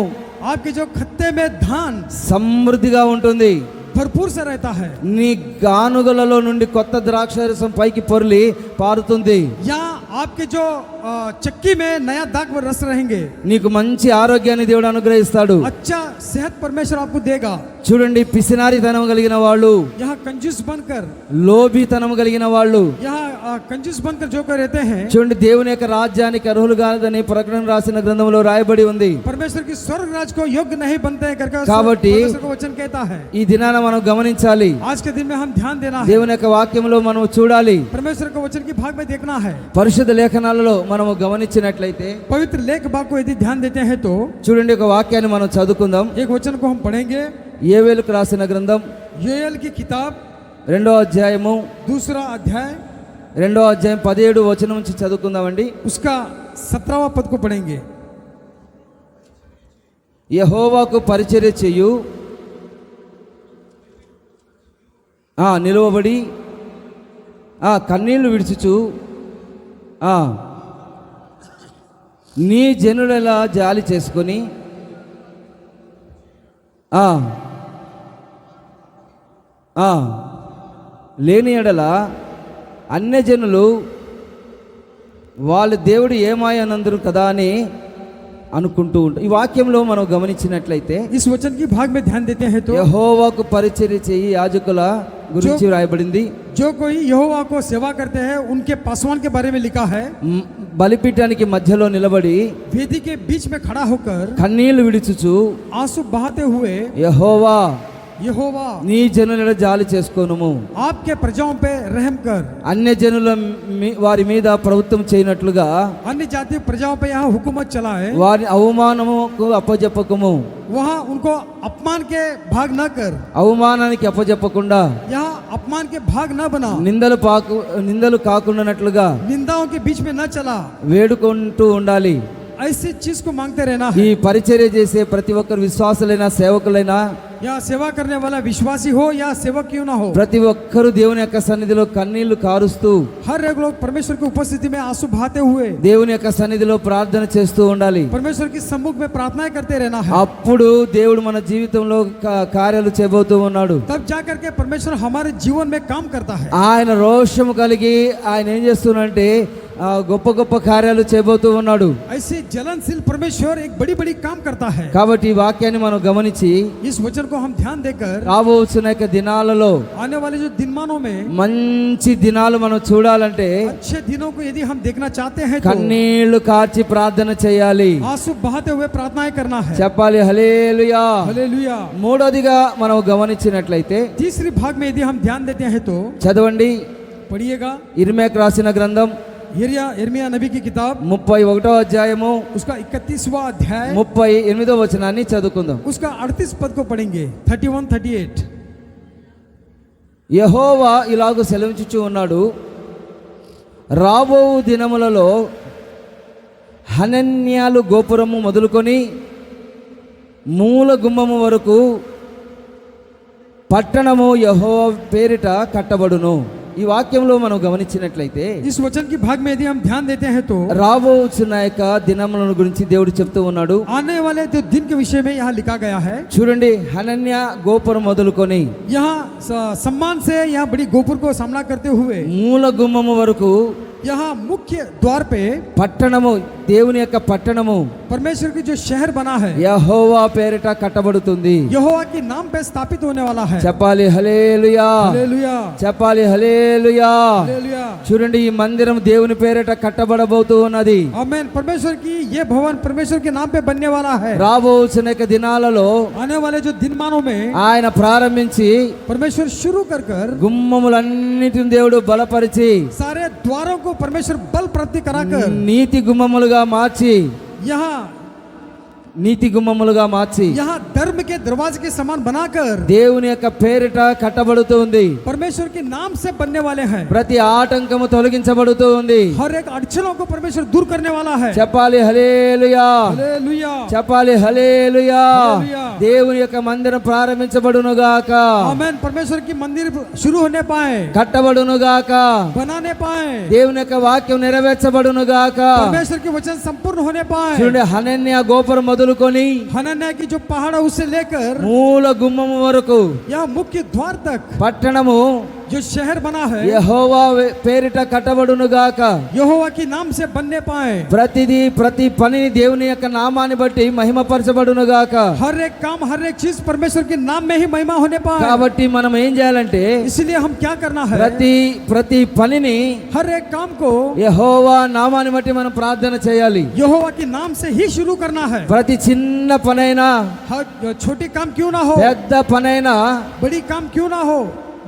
आपके जो खत्ते में धान సమృద్ధిగా ఉంటుంది. भरपूर से रहता है। నీ గానుగలలో నుండి కొత్త ద్రాక్షారసం పైకి పొర్లి పారుతుంది. या आपके जो चक्की में नया दाग व रस रहेंगे। నీకు మంచి ఆరోగ్యాన్ని దేవుడు అనుగ్రహిస్తాడు. अच्छा सेहत परमेश्वर आपको देगा। చూడండి, పిసినారితనం కలిగిన వాళ్ళు, यहाँ कंजूस बनकर లోభితనం కలిగిన వాళ్ళు, यहाँ कंजूस बनकर जो कर रहते हैं, చూడండి దేవుని యొక్క రాజ్యానికి అర్హులు కాదని ప్రకటన రాసిన గ్రంథంలో రాయబడి ఉంది. परमेश्वर की स्वर्ग राज को योग्य नहीं बनते हैं करके కాబట్టి परमेश्वर का वचन कहता है। ఈ దినాన మనం గమనించాలి. आज के दिन में हम ध्यान देना है। దేవుని యొక్క వాక్యంలో మనం చూడాలి. परमेश्वर के वचन की भाग में देखना है। పరిశుద్ధ లేఖనాలలో మనము గమనించినట్లయితే पवित्र लेख भाग को यदि ध्यान देते हैं तो చూడండి, ఒక వాక్యాన్ని మనం చదువుకుందాం. एक वचन को हम पढ़ेंगे। యోవేలుకు రాసిన గ్రంథం योएल की किताब 2వ అధ్యాయము 2रा अध्याय 2వ అధ్యాయం 17 వచనం నుంచి చదువుకుందామండి. उसका 17वां पद को पढ़ेंगे। యెహోవాకు పరిచర్య చేయు, నిలువబడి కన్నీళ్లు విడిచుచు నీ జనులలా జాలి చేసుకొని లేని ఎడల అన్యజనులు వాళ్ళ దేవుడు ఏమాయనందరు కదా అని అనుకుంటూ ఉంటారు. ఈ వాక్యంలో మనం గమనించినట్లయితే इस वचन की भाग में ध्यान देते हैं तो యెహోవాకు పరిచర్య చేయి యాజకుల గురించి రాయబడింది. जो कोई यहोवा को सेवा करते हैं उनके पासवान के बारे में लिखा है। బలిపీఠానికి మధ్యలో నిలబడి वेदी के बीच में खड़ा होकर కన్నీళ్లు విడిచుచు आंसू बहाते हुए యెహోవా यहोवा నీ జనుల జాలి చేసుకోనుము, आपके प्रजाओं पे रहम कर, అన్యజనుల వారి మీద ప్రభుత్వం చేయనట్లుగా अन्य जाति प्रजाओं पे यहाँ हुकूमत चलाए, వారి అవమానముకు అప్పజెప్పకము, वहाँ उनको अपमान के भाग न कर, అవమానానికి అప్పజెప్పకుండా यहाँ अपमान के भाग न बना, నిందలు కాకుండానట్లుగా निंदाओं के बीच में न चला, వేడుకుంటూ ఉండాలి. ऐसी चीज को मांगते रहना ఈ है। పరిచర్య చేసే ప్రతి ఒక్కరు విశ్వాసులైనా సేవకులైనా या सेवा करने वाला विश्वासी हो या सेवक क्यों ना हो, ప్రతి ఒక్కరు దేవుని యొక్క సన్నిధిలో కన్నీళ్లు కారుస్తూ हर एक लोग परमेश्वर की उपस्थिति में आंसू बहाते हुए దేవుని యొక్క సన్నిధిలో ప్రార్థన చేస్తూ ఉండాలి. परमेश्वर की सम्मुख में प्रार्थनाएं करते रहना है। అప్పుడు దేవుడు మన జీవితంలో కార్యాలు చేయబోతూ ఉన్నాడు. तब जाकर के परमेश्वर हमारे जीवन में काम करता है। ఆయన రోషము కలిగి ఆయన ఏం చేస్తున్నాడంటే గొప్ప గొప్ప కార్యాలు చేయబోతూ ఉన్నాడు. ऐसे जलनशील परमेश्वर एक बड़ी बड़ी काम करता है। కాబట్టి ఈ వాక్యాన్ని మనం గమనించి इस वचन को हम ध्यान देकर రాబోతున్న యొక్క దినాలలో आने वाले जो दिनमानों में మంచి దినాలు మనం చూడాలంటే अच्छे दिनों को यदि हम देखना चाहते हैं तो కన్నీళ్లు కార్చి ప్రార్థన చేయాలి. आंसू बहाते हुए प्रार्थनाएं करना है। చెప్పాలి హల్లెలూయా. हालेलुया। మూడోదిగా మనం గమనించినట్లయితే तीसरी भाग में यदि हम ध्यान देते हैं तो చదవండి पढ़िएगा ఇర్మియాకు రాసిన గ్రంథం यिर्मयाह नबी की किताब 31వ అధ్యాయము उसका 31वां अध्याय 38వ వచనాన్ని చదువుకుందాం. उसका 38 पद को पढ़ेंगे 31-38। యెహోవా ఇలాగూ సెలవించుచు ఉన్నాడు, రాబో దినములలో హనన్యాలు గోపురము మొదలుకొని మూల గుమ్మము వరకు పట్టణము యెహోవా పేరిట కట్టబడును. ఈ వాక్యంలో మనం గమనించినట్లయితే इस वचन की भाग में यदि हम ध्यान देते हैं तो రాబోతున్న యొక్క దినముల గురించి దేవుడు చెప్తూ ఉన్నాడు. आने वाले जो दिन के विषय में यहाँ लिखा गया है। చూడండి, హనన్య గోపురం మొదలుకొని यहाँ सम्मान से यहाँ बड़ी गोपुर को सामना करते हुए మూల గుమ్మము వరకు यहाँ मुख्य द्वार पे పట్టణము, దేవుని యొక్క పట్టణము परमेश्वर की जो शहर बना है యెహోవా పేరిట కట్టబడుతుంది. यहोवा के नाम पे स्थापित होने वाला है। చెప్పాలి హల్లెలూయా. हालेलुया। చెప్పాలి హల్లెలూయా. हालेलुया। చూడండి, ఈ మందిరం దేవుని పేరిట కట్టబడబోతూ ఉన్నది. आमीन। परमेश्वर की ये भवन परमेश्वर के नाम पे बनने वाला है। రాబోతున్న యొక్క దినాలలో आने वाले जो दिनमानों में ఆయన ప్రారంభించి परमेश्वर शुरू कर గుమ్మములన్నిటిని దేవుడు బలపరిచి सारे द्वारों को परमेश्वर बल प्राप्ति कराकर నీతి గుమ్మములుగా మార్చి यहाँ నీతి గుమ్మములుగా మార్చి यहाँ धर्म के दरवाजे के समान बनाकर దేవుని యొక్క పేరిట కట్టబడుతూ ఉంది. परमेश्वर के नाम से बनने वाले हैं। ప్రతి ఆటంకము తొలగించబడుతూ ఉంది. हर एक अड़चनों को परमेश्वर दूर करने वाला है। చెప్పాలి హల్లెలూయా. हालेलुया। చెప్పాలి హల్లెలూయా. హల్లెలూయా. దేవుని యొక్క మందిరం ప్రారంభించబడును గాక, आमीन। परमेश्वर की मंदिर शुरू होने पाए, కట్టబడును గాక, बनाने पाए, దేవుని యొక్క వాక్యం నెరవేర్చబడును గాక. परमेश्वर के वचन संपूर्ण होने पाए। చూడండి, హనన్య గోపురం మొదలుకొని हनन्याह की जो पहाड़ है उससे लेकर మూల గుమ్మము వరకు यहाँ मुख्य द्वार तक పట్టణము जो शहर बना है యెహోవా పేరిట కట్టబడును గాక. यहोवा के नाम से बनने पाए। ప్రతి పనిని దేవుని యొక్క నామాన్ని బట్టి మహిమపరచబడును గాక. हर एक काम हर एक चीज परमेश्वर के नाम में ही महिमा होने पाए। కాబట్టి మనం ఏం చేయాలంటే इसलिए हम क्या करना है, ప్రతి పనిని हर एक काम को యెహోవా నామాన్ని బట్టి మనం ప్రార్థన చేయాలి. यहोवा के नाम से ही शुरू करना है। ప్రతి చిన్న పనైనా, हर छोटी काम क्यों ना हो, పెద్ద పనైనా बड़ी काम क्यों ना हो,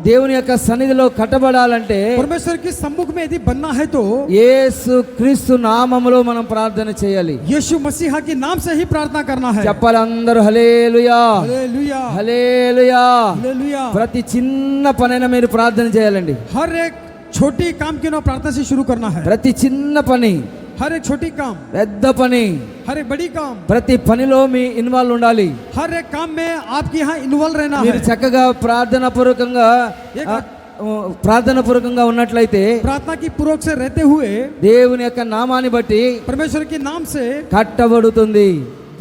దేవుని యొక్క సన్నిధిలో కట్టబడాలంటే परमेश्वर के सम्मुख में यदि बनना है तो యేసు క్రీస్తు నామములో మనం ప్రార్థన చేయాలి. यीशु मसीहा के नाम से ही प्रार्थना करना है। చెప్పాలి అందరూ హల్లెలూయా, हालेलुया। హల్లెలూయా. हालेलुया। ప్రతి చిన్న పనైనా మీరు ప్రార్థన చేయాలండి. हर एक छोटी काम क्यों ना प्रार्थना से शुरू करना है। ప్రతి చిన్న పని, हर एक छोटी काम, పెద్ద పని, हर एक बड़ी काम, ప్రతి పనిలో మీ ఇన్వాల్వ్ ఉండాలి. हर एक काम में आपके यहाँ इन्वॉल्व रहना మీరు है। చక్కగా ప్రార్థన పూర్వకంగా ఉన్నట్లయితే प्रार्थना की पूर्वक से रहते हुए దేవుని యొక్క నామాన్ని బట్టి परमेश्वर के नाम से కట్టబడుతుంది.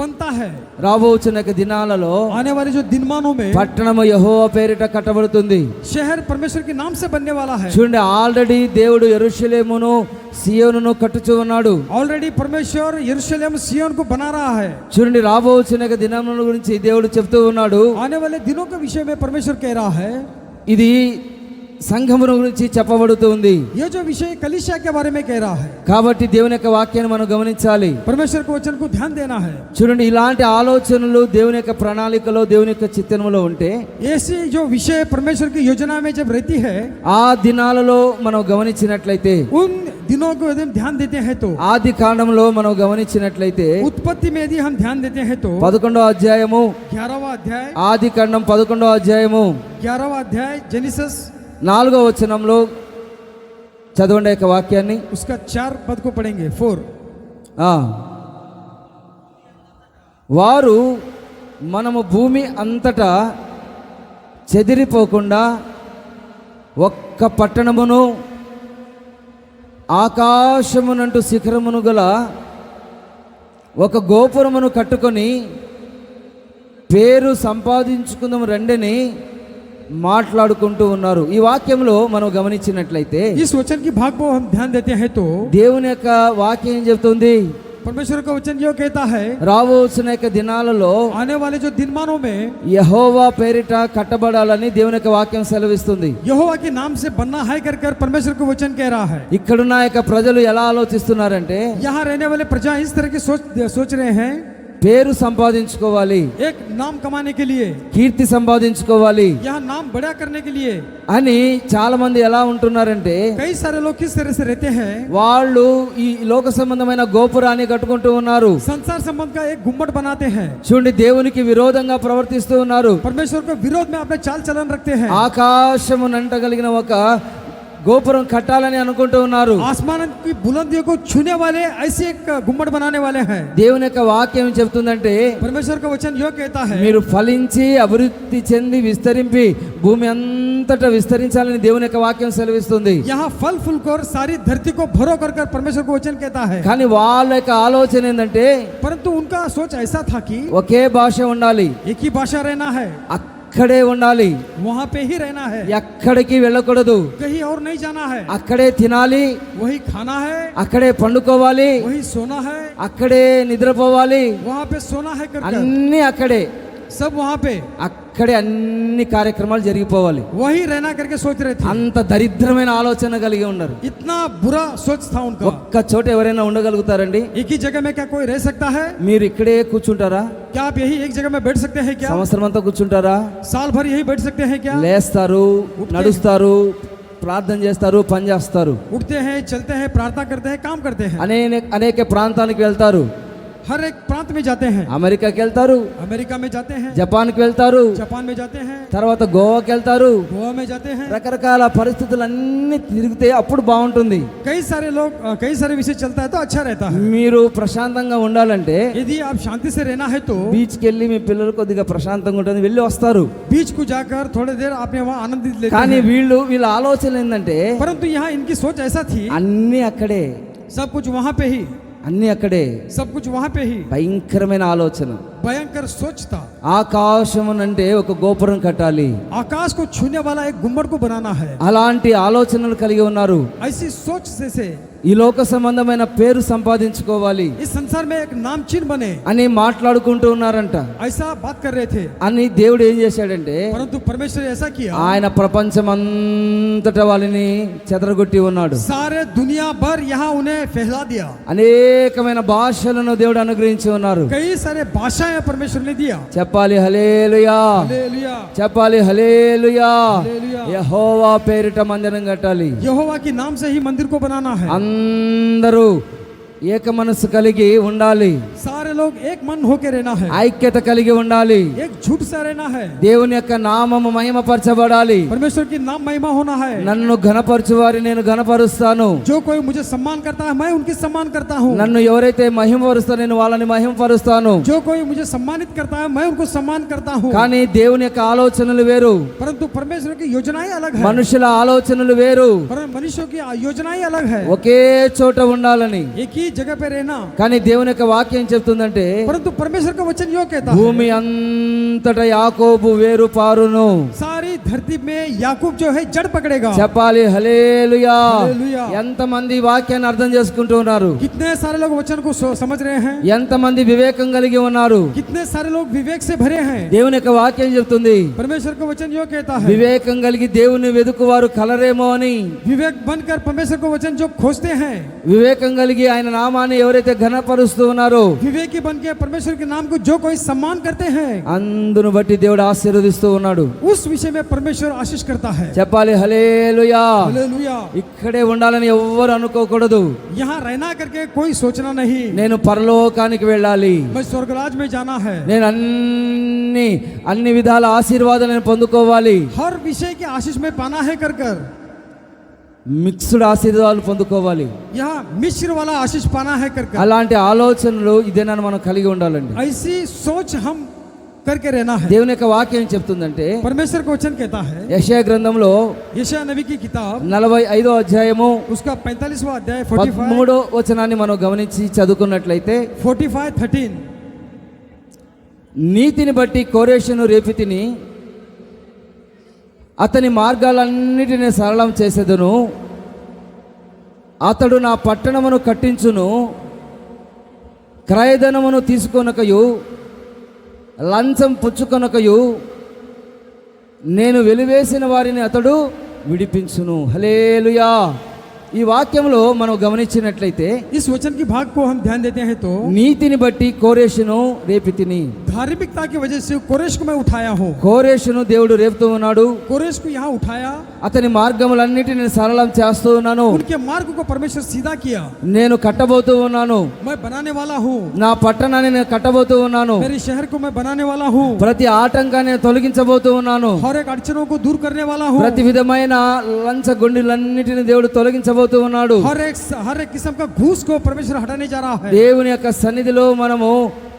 बनता है। రాబోతున్న యొక్క దినాలలో आने वाले जो दिनमानों में పట్టణము యెహోవా పేరిట కట్టబడుతుంది. शहर परमेश्वर के नाम से बनने वाला है। చూడండి, ఆల్రెడీ దేవుడు యెరూషలేమును సియోనును కట్టుచూ ఉన్నాడు. ऑलरेडी परमेश्वर यरूशलेम सिय्योन को बना रहा है। చూడండి, రాబోతున్న యొక్క దినముల గురించి దేవుడు చెప్తూ ఉన్నాడు. आने वाले दिनों के विषय में परमेश्वर कह रहा है। ఇది సంఘముల గురించి చెప్పబడుతుంది. ये जो विषय कलीसिया के बारे में कह रहा है, కాబట్టి దేవుని యొక్క వాక్యాన్ని మనం గమనించాలి. परमेश्वर के वचन को ध्यान देना है। చూడండి, ఇలాంటి ఆలోచనలు దేవుని యొక్క ప్రణాళికలో, దేవుని యొక్క చిత్తములో ఉంటే, ऐसी जो विषय परमेश्वर की योजना में जब रहती है, ఆ దినాలలో మనం గమనించినట్లయితే, उन दिनों को यदि हम ध्यान देते हैं तो, ఆది కాండంలో మనం గమనించినట్లయితే उत्पत्ति में यदि हम ध्यान देते हैं तो 11వ అధ్యాయము, 11वां अध्याय, ఆది కాండం 11వ అధ్యాయము 11वां अध्याय जेनिसिस 4వ వచనంలో చదవండి యొక్క వాక్యాన్ని. उसका 4 पद को पढ़ेंगे 4। వారు మనము భూమి అంతటా చెదిరిపోకుండా ఒక్క పట్టణమును ఆకాశమునంటూ శిఖరమును గల ఒక గోపురమును కట్టుకొని పేరు సంపాదించుకుందాం రండిని మాట్లాడుకుంటూ ఉన్నారు. ఈ వాక్యంలో మనం గమనించినట్లయితే इस वचन की भाग को हम ध्यान देते हैं तो దేవుని యొక్క వాక్యం ఏం చెప్తుంది? परमेश्वर का वचन यो कहता है, రాబోతున్న యొక్క దినాలలో आने वाले जो दिनमानों में యెహోవా పేరిట కట్టబడాలని దేవుని యొక్క వాక్యం సెలవిస్తుంది. यहोवा के नाम से बनना है कर कर परमेश्वर का वचन कह रहा है। ఇక్కడున్న యొక్క ప్రజలు ఎలా ఆలోచిస్తున్నారంటే यहाँ रहने वाले प्रजा इस तरह की सोच रहे हैं, పేరు సంపాదించుకోవాలి, एक नाम कमाने के लिए, కీర్తి సంపాదించుకోవాలి यहाँ नाम बड़ा करने के लिए। అని చాలా మంది ఎలా ఉంటున్నారంటే कई सारे लोग किस तरह से रहते हैं, వాళ్ళు ఈ లోక సంబంధమైన గోపురాన్ని కట్టుకుంటూ ఉన్నారు. संसार संबंध का एक गुम्बद बनाते हैं, చూడండి, దేవునికి విరోధంగా ప్రవర్తిస్తూ ఉన్నారు. परमेश्वर को विरोध में अपने चाल चलन रखते हैं, ఆకాశమునంటగలిగిన ఒక గోపురం కట్టాలని అనుకుంటూ ఉన్నారు. आसमान की बुलंदियों को छूने वाले ऐसे एक गुम्बद बनाने वाले हैं। దేవుని యొక్క వాక్యం ఏం చెప్తుందంటే परमेश्वर का वचन यो कहता है, మీరు ఫలించి అభివృద్ధి చెంది విస్తరింపి భూమి అంతటా విస్తరించాలని దేవుని యొక్క వాక్యం సెలవిస్తుంది. यहाँ फल फूल कर सारी धरती को भरो कर कर परमेश्वर को वचन कहता है। కానీ వాళ్ళ యొక్క ఆలోచన ఏంటంటే परंतु उनका सोच ऐसा था कि ఒకే భాష ఉండాలి, एक ही भाषा रहना है, అక్కడే ఉండాలి, वहाँ पे ही रहना है, ఎక్కడికి వెళ్ళకూడదు, कहीं और नहीं जाना है, అక్కడే తినాలి, वही खाना है, అక్కడే పండుకోవాలి, वही सोना है, అక్కడే నిద్రపోవాలి, वहाँ पे सोना है कर कर అన్ని అక్కడే, सब वहाँ पे అక్కడే అన్ని కార్యక్రమాలు జరిగిపోవాలి. वही रहना करके सोच रहे थे। అంత దరిద్రమైన ఆలోచన కలిగి ఉన్నారు. इतना बुरा सोच था उनका। ఒక్క చోట ఎవరైనా ఉండగలుగుతారండి? एक ही जगह में क्या कोई रह सकता है? మీరు ఇక్కడే కూర్చుంటారా? क्या आप यही एक जगह में बैठ सकते हैं क्या? సంవత్సరం అంతా కూర్చుంటారా? साल भर यही बैठ सकते हैं क्या? లేస్తారు, నడుస్తారు, ప్రార్థన చేస్తారు, పని చేస్తారు, उठते हैं, चलते हैं, प्रार्थना करते हैं, काम करते हैं, అనేక ప్రాంతానికి వెళ్తారు. हर एक प्रांत में जाते हैं, అమెరికాకి వెళ్తారు, अमेरिका में जाते हैं, జపాన్కి వెళ్తారు, जापान में जाते हैं, తర్వాత గోవాకి వెళ్తారు. गोवा में जाते हैं। రకరకాల పరిస్థితులు అన్ని తిరిగితే అప్పుడు బాగుంటుంది. कई सारे विषय चलता है तो अच्छा रहता है। మీరు ప్రశాంతంగా ఉండాలంటే यदि आप शांति से रहना है तो బీచ్కి వెళ్ళి మీ పిల్లలు కొద్దిగా ప్రశాంతంగా ఉంటుంది వెళ్ళి వస్తారు. बीच को जाकर थोड़ी देर आपने वहाँ आनंदित लेते కానీ हैं। వీళ్ళ ఆలోచన ఏంటంటే परंतु यहाँ इनकी सोच ऐसा थी, అన్ని అక్కడే, सब कुछ वहाँ पे ही, అన్ని అక్కడే. सब कुछ वहाँ पे ही। భయంకరమైన ఆలోచన. भयंकर सोच था। ఆకాశమునంటే ఒక గోపురం కట్టాలి, आकाश को छूने वाला एक गुम्बद को बनाना है, అలాంటి ఆలోచనలు కలిగి ఉన్నారు. ऐसी सोच से ఈ లోక సంబంధమైన పేరు సంపాదించుకోవాలి इस संसार में एक नाम चिन्ह बने అని మాట్లాడుకుంటూ ఉన్నారంట. ऐसा बात कर रहे थे। అని దేవుడు ఏం చేశాడంటే परंतु परमेश्वर ऐसा किया, ఆయన ప్రపంచమంతటా వాళ్ళని చెదరగొట్టి ఉన్నాడు. सारे दुनिया भर यहाँ उन्हें फैला दिया। అనేకమైన భాషలను దేవుడు అనుగ్రహించి ఉన్నారు. कई सारे भाषाएं परमेश्वर ने दिया। చెప్పాలి హల్లెలూయా, हालेलुया, చెప్పాలి హల్లెలూయా. हालेलुया। యెహోవా పేరిట మందిరం కట్టాలి. यहोवा के नाम से ही मंदिर को बनाना है। అందరూ ఏక మనసు కలిగి ఉండాలి, सारे लोग एक मन होकर रहना है, ఐక్యత కలిగి ఉండాలి, एक झूठ सा रहना है, దేవుని యొక్క నామము మహిమపరచబడాలి. परमेश्वर की नाम महिमा होना है। నన్ను ఘనపరచు వారి నేను ఘనపరుస్తాను, जो कोई मुझे सम्मान करता है मैं उनकी सम्मान करता हूँ, నన్ను ఎవరైతే మహిమపరుస్తారో నేను వాళ్ళని మహిమపరుస్తాను. जो कोई मुझे सम्मानित करता है मैं उनको सम्मान करता हूँ। కానీ దేవుని యొక్క ఆలోచనలు వేరు, परंतु परमेश्वर की योजनाएं अलग है, మనుషుల ఆలోచనలు వేరు. मनुष्यों की योजनाएं अलग है। ఒకే చోట ఉండాలని. एक ही जगह पे रहना, కానీ దేవుని యొక్క వాక్యం చెప్తుందంటే परंतु परमेश्वर का वचन यो कहता है, భూమి అంతటా యాకోబు వేరు పారును. सारी धरती में याकूब जो है जड़ पकड़ेगा। చెప్పాలి హల్లెలూయా. హల్లెలూయా. ఎంతమంది వాక్యాన్ని అర్థం చేసుకుంటూ ఉన్నారు? कितने सारे लोग वचन को समझ रहे हैं, ఎంతమంది వివేకం కలిగి ఉన్నారు? कितने सारे लोग विवेक से भरे हैं। దేవుని యొక్క వాక్యం చెప్తుంది परमेश्वर का वचन यो कहता है, వివేకం కలిగి దేవుని వెదుకువారు కలరేమో అని. विवेक बनकर परमेश्वर को वचन जो खोजते हैं, వివేకం కలిగి ఆయన నామాన్ని ఎవరైతే ఘనపరుస్తూ ఉన్నారో विवेकी बनकर परमेश्वर के नाम को जो कोई सम्मान करते हैं, అందును బట్టి దేవుడు ఆశీర్వదిస్తూ ఉన్నాడు. उस विषय में परमेश्वर आशीष करता है। చెప్పాలి హల్లెలూయా. हालेलुया। ఇక్కడే ఉండాలని ఎవ్వరు అనుకోకూడదు. यहाँ रहना करके कोई सोचना नहीं, నేను పరలోకానికి వెళ్ళాలి, मैं स्वर्गराज में जाना है, నేను అన్ని విధాల ఆశీర్వాదాలను పొందుకోవాలి. हर विषय के आशीष में पाना है कर कर మిక్స్డ్ ఆశీర్వాదాలు పొందుకోవాలి. यहाँ मिश्र वाला आशीष पाना है कर అలాంటి ఆలోచనలు ఇదేనని మనం కలిగి ఉండాలండి. ऐसी सोच हम करके रहना है. దేవుని యొక్క వాక్యం ఏం చెప్తుందంటే परमेश्वर का वचन कहता है యెషయా గ్రంథంలో यशायाह नबी की किताब 45వ అధ్యాయము उसका 45वां अध्याय 45 13వ వచనాన్ని మనం గమనించి చదువుకున్నట్లయితే 45:13 నీతిని బట్టి కోరేషును రేపితిని, అతని మార్గాలన్నిటినీ సరళం చేసేదను, అతడు నా పట్టణమును కట్టించును, క్రయధనమును తీసుకొనకయు లంచం పుచ్చుకొనకయు నేను వెలివేసిన వారిని అతడు విడిపించును. హల్లెలూయా. ఈ వాక్యంలో మనం గమనించినట్లయితే इस वचन की भाग को हम ध्यान देते हैं तो నీతిని బట్టి కోరేషును రేపితిని, धार्मिकता की वजह से कोरेश को मैं उठाया हूँ. కోరేషును దేవుడు రేపుతూ ఉన్నాడు, कोरेश को यहाँ उठाया, అతని మార్గములన్నిటిని సరళం చేస్తూ ఉన్నాను, उनके मार्ग को परमेश्वर सीधा किया. నేను కట్టబోతూ ఉన్నాను, मैं बनाने वाला हूँ, నా పట్టణాన్ని నేను కట్టబోతూ ఉన్నాను, मेरे शहर को मैं बनाने वाला हूँ, ప్రతి ఆటంకాన్ని నేను తొలగించబోతూ ఉన్నాను, हर एक अड़चनों को दूर करने वाला हूँ, ప్రతి విధమైన లంచ గొండిలన్నిటిని దేవుడు తొలగించబోతూ ఉన్నాడు. हर एक किस्म का घूस को परमेश्वर हटाने जा रहा है. దేవుని యొక్క సన్నిధిలో మనము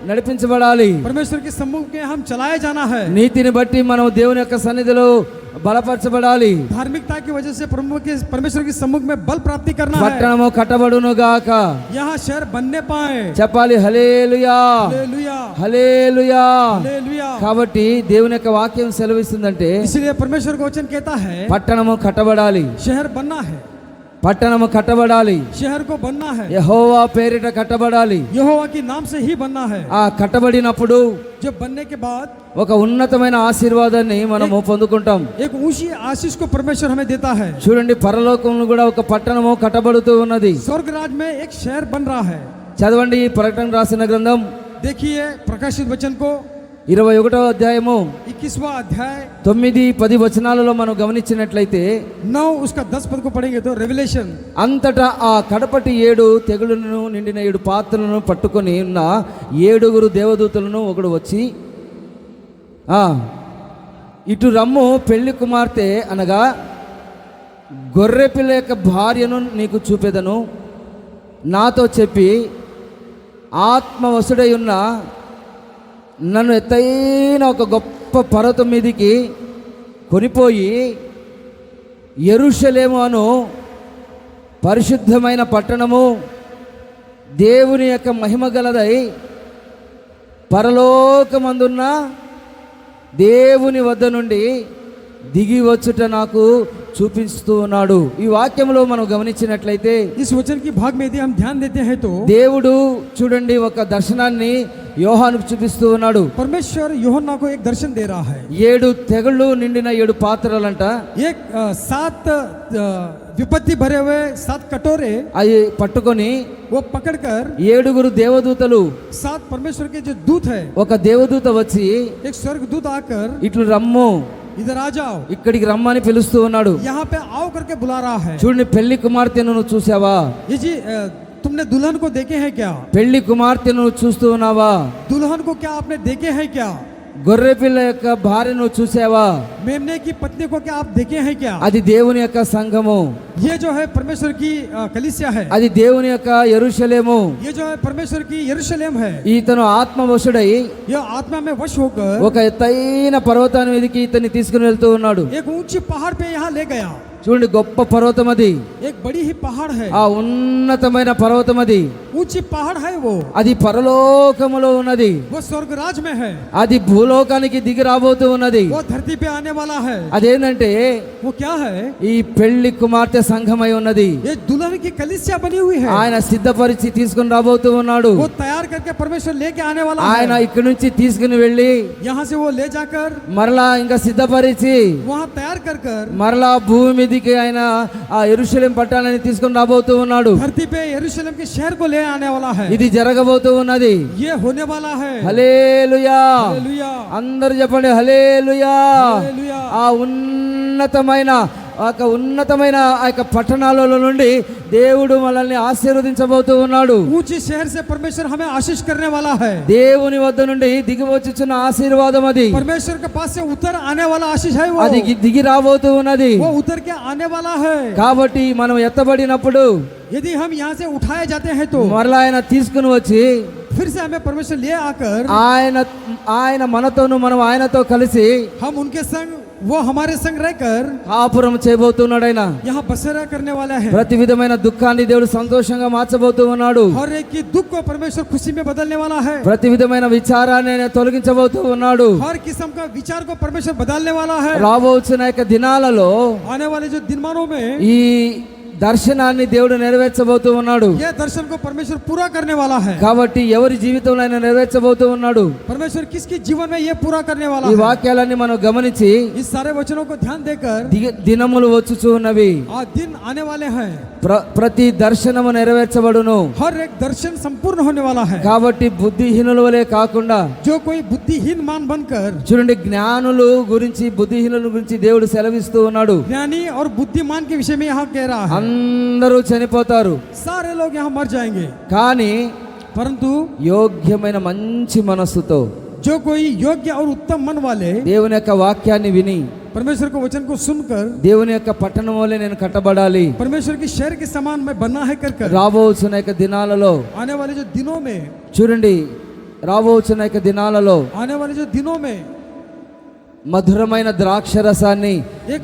నడిపించబడాలి. परमेश्वर के सम्मुख में हम चलाए जाना है. నీతిని బట్టి మనం దేవుని యొక్క సన్నిధిలో బలపరచబడాలి. धार्मिकता की वजह से परमेश्वर के सम्मुख में बल प्राप्ति करना है. పట్టణము కట్టబడును గాక. यहाँ शहर बनने पाए. చెప్పాలి హల్లెలూయా, हालेलुया, హల్లెలూయా. हालेलुया. కాబట్టి దేవుని యొక్క వాక్యం సెలవిస్తుందంటే इसलिए परमेश्वर का वचन कहता है పట్టణము కట్టబడాలి, शहर बनना है, పట్టణము కట్టబడాలి, शहर को बनना है, యెహోవా పేరిట కట్టబడాలి. यहोवा के नाम से ही बनना है. ఆ కట్టబడినప్పుడు जब बनने के बाद ఒక ఉన్నతమైన ఆశీర్వాదాన్ని మనము పొందుకుంటాం. एक ऊंची आशीष को परमेश्वर हमें देता है. చూడండి, పరలోకంలో కూడా ఒక పట్టణము కట్టబడుతూ ఉన్నది. स्वर्ग राज में एक शहर बन रहा है. చదవండి ఈ ప్రకటన రాసిన గ్రంథం देखिए प्रकाशित वचन को 21వ అధ్యాయము 21वां अध्याय 9-10 వచనాలలో మనం గమనించినట్లయితే 9 उसका 10 पद को पढ़ेंगे तो रेवलेशन అంతటా ఆ కడపటి 7 తెగులును నిండిన 7 పాత్రలను పట్టుకొని ఉన్న 7 దేవదూతలను ఒకడు వచ్చి, ఇటు రమ్ము, పెళ్లి కుమార్తె అనగా గొర్రెపిల్ల యొక్క భార్యను నీకు చూపెదను నాతో చెప్పి, ఆత్మవశుడై ఉన్న నన్ను ఎత్తైన ఒక గొప్ప పర్వతం మీదికి కొనిపోయి యెరూషలేము అను పరిశుద్ధమైన పట్టణము దేవుని యొక్క మహిమ గలదై పరలోకమందున్న దేవుని వద్ద నుండి దిగి వచ్చుట నాకు చూపిస్తూ ఉన్నాడు. ఈ వాక్యంలో మనం గమనించినట్లయితే इस वचन की भाग में यदि हम ध्यान देते हैं तो దేవుడు చూడండి ఒక దర్శనాన్ని యోహానుకు చూపిస్తూ ఉన్నాడు. परमेश्वर यूहन्ना को एक दर्शन दे रहा है. 7 తెగుళ్ళు నిండిన 7 పాత్రలంట. एक 7 विपत्ति भरे हुए 7 कटोरे అవి పట్టుకొని वो पकड़कर 7 దేవదూతలు, 7 परमेश्वर के जो दूत है, ఒక దేవదూత వచ్చి एक स्वर्ग दूत आकर ఇట్లు రమ్ము, इधर आ जाओ, ఇక్కడికి రమ్మని పిలుస్తూ ఉన్నాడు. यहाँ पे आओ करके बुला रहा है. చూడండి, పెళ్లి కుమార్తెను నువ్వు చూసావా? ये जी तुमने दुल्हन को देखे हैं क्या? పెళ్లి కుమార్తెను నువ్వు చూస్తూ ఉన్నావా? दुल्हन को क्या आपने देखे हैं क्या? గొర్రె పిల్ల యొక్క భార్యను చూసావా? मेमने की पत्नी को क्या आप देखे हैं क्या? అది దేవుని యొక్క సంఘము, ये जो है परमेश्वर की कलीसिया है, అది దేవుని యొక్క యెరూషలేము. ये जो है परमेश्वर की यरूशलेम है. ఇతను ఆత్మవశుడై ये आत्मा में वश होकर ఒక ఎత్తైన పర్వతాన్ని మీదకి ఇతన్ని తీసుకుని వెళ్తూ ఉన్నాడు. एक ऊंची पहाड़ पे यहाँ ले गया. చూడండి, గొప్ప పర్వతం అది, एक बड़ी ही पहाड़ है, ఆ ఉన్నతమైన పర్వతం అది, ऊंची पहाड़ है वो అది పరలోకములో ఉన్నది, वो स्वर्ग राज में है, అది భూలోకానికి దిగి రాబోతూ ఉన్నది. वो धरती पे आने वाला है. అదేంటంటే वो क्या है? ఈ పెళ్లి కుమార్తె సంఘమై ఉన్నది. ये दुल्हन की कलीसिया बनी हुई है. ఆయన సిద్ధపరిచి తీసుకుని రాబోతూ ఉన్నాడు. वो तैयार करके परमेश्वर लेके आने वाला ఆయన है. ఇక్కడి నుంచి తీసుకుని వెళ్ళి यहाँ से वो ले जाकर మరలా ఇంకా సిద్ధపరిచి वहाँ तैयार कर कर మరలా భూమి మీదకి ఆయన ఆ యెరూషలేం పట్టణాన్ని తీసుకుని రాబోతూ ఉన్నాడు. धरती पे यरूशलेम के शहर को ले आने वाला है. ఇది జరగబోతూ ఉన్నది. ये होने वाला है. హల్లెలూయా. हालेलुया, అందరూ చెప్పండి హల్లెలూయా. हालेलुया. ఆ ఉన్నతమైన ఆ యొక్క ఉన్నతమైన ఆ యొక్క పట్టణాలలో నుండి దేవుడు మనల్ని ఆశీర్వదించబోతూ ఉన్నాడు. ऊंचे शहर से परमेश्वर हमें आशीष करने वाला है। దేవుని వద్ద నుండి దిగి వచ్చుచున్న ఆశీర్వాదం అది. परमेश्वर के पास से उतर आने वाला आशीष है वो। అది దిగి రాబోతూ ఉన్నది. वो उतर के आने वाला है। కాబట్టి మనం ఎత్తబడినప్పుడు यदि हम यहाँ से उठाए जाते हैं तो మరలా ఆయన తీసుకుని వచ్చి फिर से हमें परमेश्वर ले आकर ఆయన మనతోను మనం ఆయనతో కలిసి हम उनके संग, वो हमारे संग रहकर కాపురం చేయబోతున్నాడు. ఆయన यहाँ बसेरा करने वाला है। ప్రతి విధమైన దుఃఖాన్ని దేవుడు సంతోషంగా మార్చబోతూ ఉన్నాడు. हर एक की दुख को परमेश्वर खुशी में बदलने वाला है। ప్రతి విధమైన విచారాన్ని ఆయన తొలగించబోతూ ఉన్నాడు. हर किस्म का विचार को परमेश्वर बदलने वाला है। రాబోతున్న యొక్క దినాలలో आने वाले जो दिनमानों में ఈ దర్శనాన్ని దేవుడు నెరవేర్చబోతూ ఉన్నాడు. ये दर्शन को परमेश्वर पूरा करने वाला है। కాబట్టి ఎవరి జీవితంలో ఆయన నెరవేర్చబోతూ ఉన్నాడు. परमेश्वर किसके जीवन में ये पूरा करने वाला ఈ है। వాక్యాలన్నీ మనం గమనించి इस सारे वचनों को ध्यान देकर దినములు వచ్చుచూ ఉన్నవి. आज दिन आने वाले हैं। ప్రతి దర్శనము నెరవేర్చబడును. हर एक दर्शन संपूर्ण होने वाला है। కాబట్టి బుద్ధిహీనుల వలె కాకుండా जो कोई बुद्धिहीन मान बनकर, చూడండి జ్ఞానులు గురించి బుద్ధిహీనుల గురించి దేవుడు సెలవిస్తూ ఉన్నాడు. ज्ञानी और बुद्धिमान के विषय में यहाँ कह रहा है। అందరూ చనిపోతారు, सारे लोग यहाँ मर जाएंगे, కానీ परंतु యోగ్యమైన మంచి మనస్సుతో जो कोई योग्य और उत्तम मन वाले దేవుని యొక్క వాక్యాన్ని విని परमेश्वर को वचन को सुनकर దేవుని యొక్క పట్టణం వలె నేను కట్టబడాలి. परमेश्वर के शहर के समान में बनना है कर రాబోతున్న యొక్క దినాలలో आने वाले जो दिनों में, చూడండి రాబోతున్న యొక్క దినాలలో आने वाले जो दिनों में మధురమైన ద్రాక్ష రసాన్ని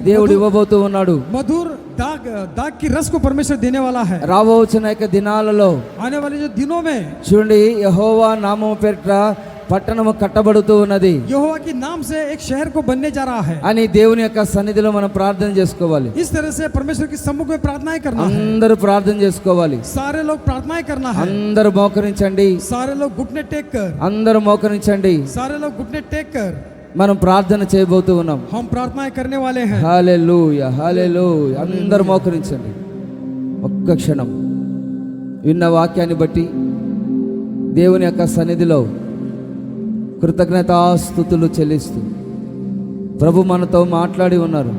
దేవుడు ఇవ్వబోతూ ఉన్నాడు. मधुर दाग की रस को परमेश्वर देने वाला है। రాబోతున్న యొక్క దినాలలో आने वाले जो दिनों में చూడండి యెహోవా నామము పేరిట పట్టణము కట్టబడుతూ ఉన్నది यहोवा के नाम से एक शहर को बनने जा रहा है। అని దేవుని యొక్క సన్నిధిలో మనం ప్రార్థన చేసుకోవాలి. इस तरह से परमेश्वर के सम्मुख में प्रार्थनाएं करना है। అందరూ ప్రార్థన చేసుకోవాలి. सारे लोग प्रार्थनाएं करना है। అందరూ మోకరించండి, सारे लोग घुटने टेक कर, అందరూ మోకరించండి. सारे लोग घुटने टेक कर మనం ప్రార్థన చేయబోతూ ఉన్నాం. हम प्रार्थनाएं करने वाले हैं। హల్లెలూయా హల్లెలూయా. అందరూ మోకరించండి. ఒక్క క్షణం విన్న వాక్యాన్ని బట్టి దేవుని యొక్క సన్నిధిలో కృతజ్ఞతాస్తుతులు చెల్లిస్తూ ప్రభు మనతో మాట్లాడి ఉన్నారు.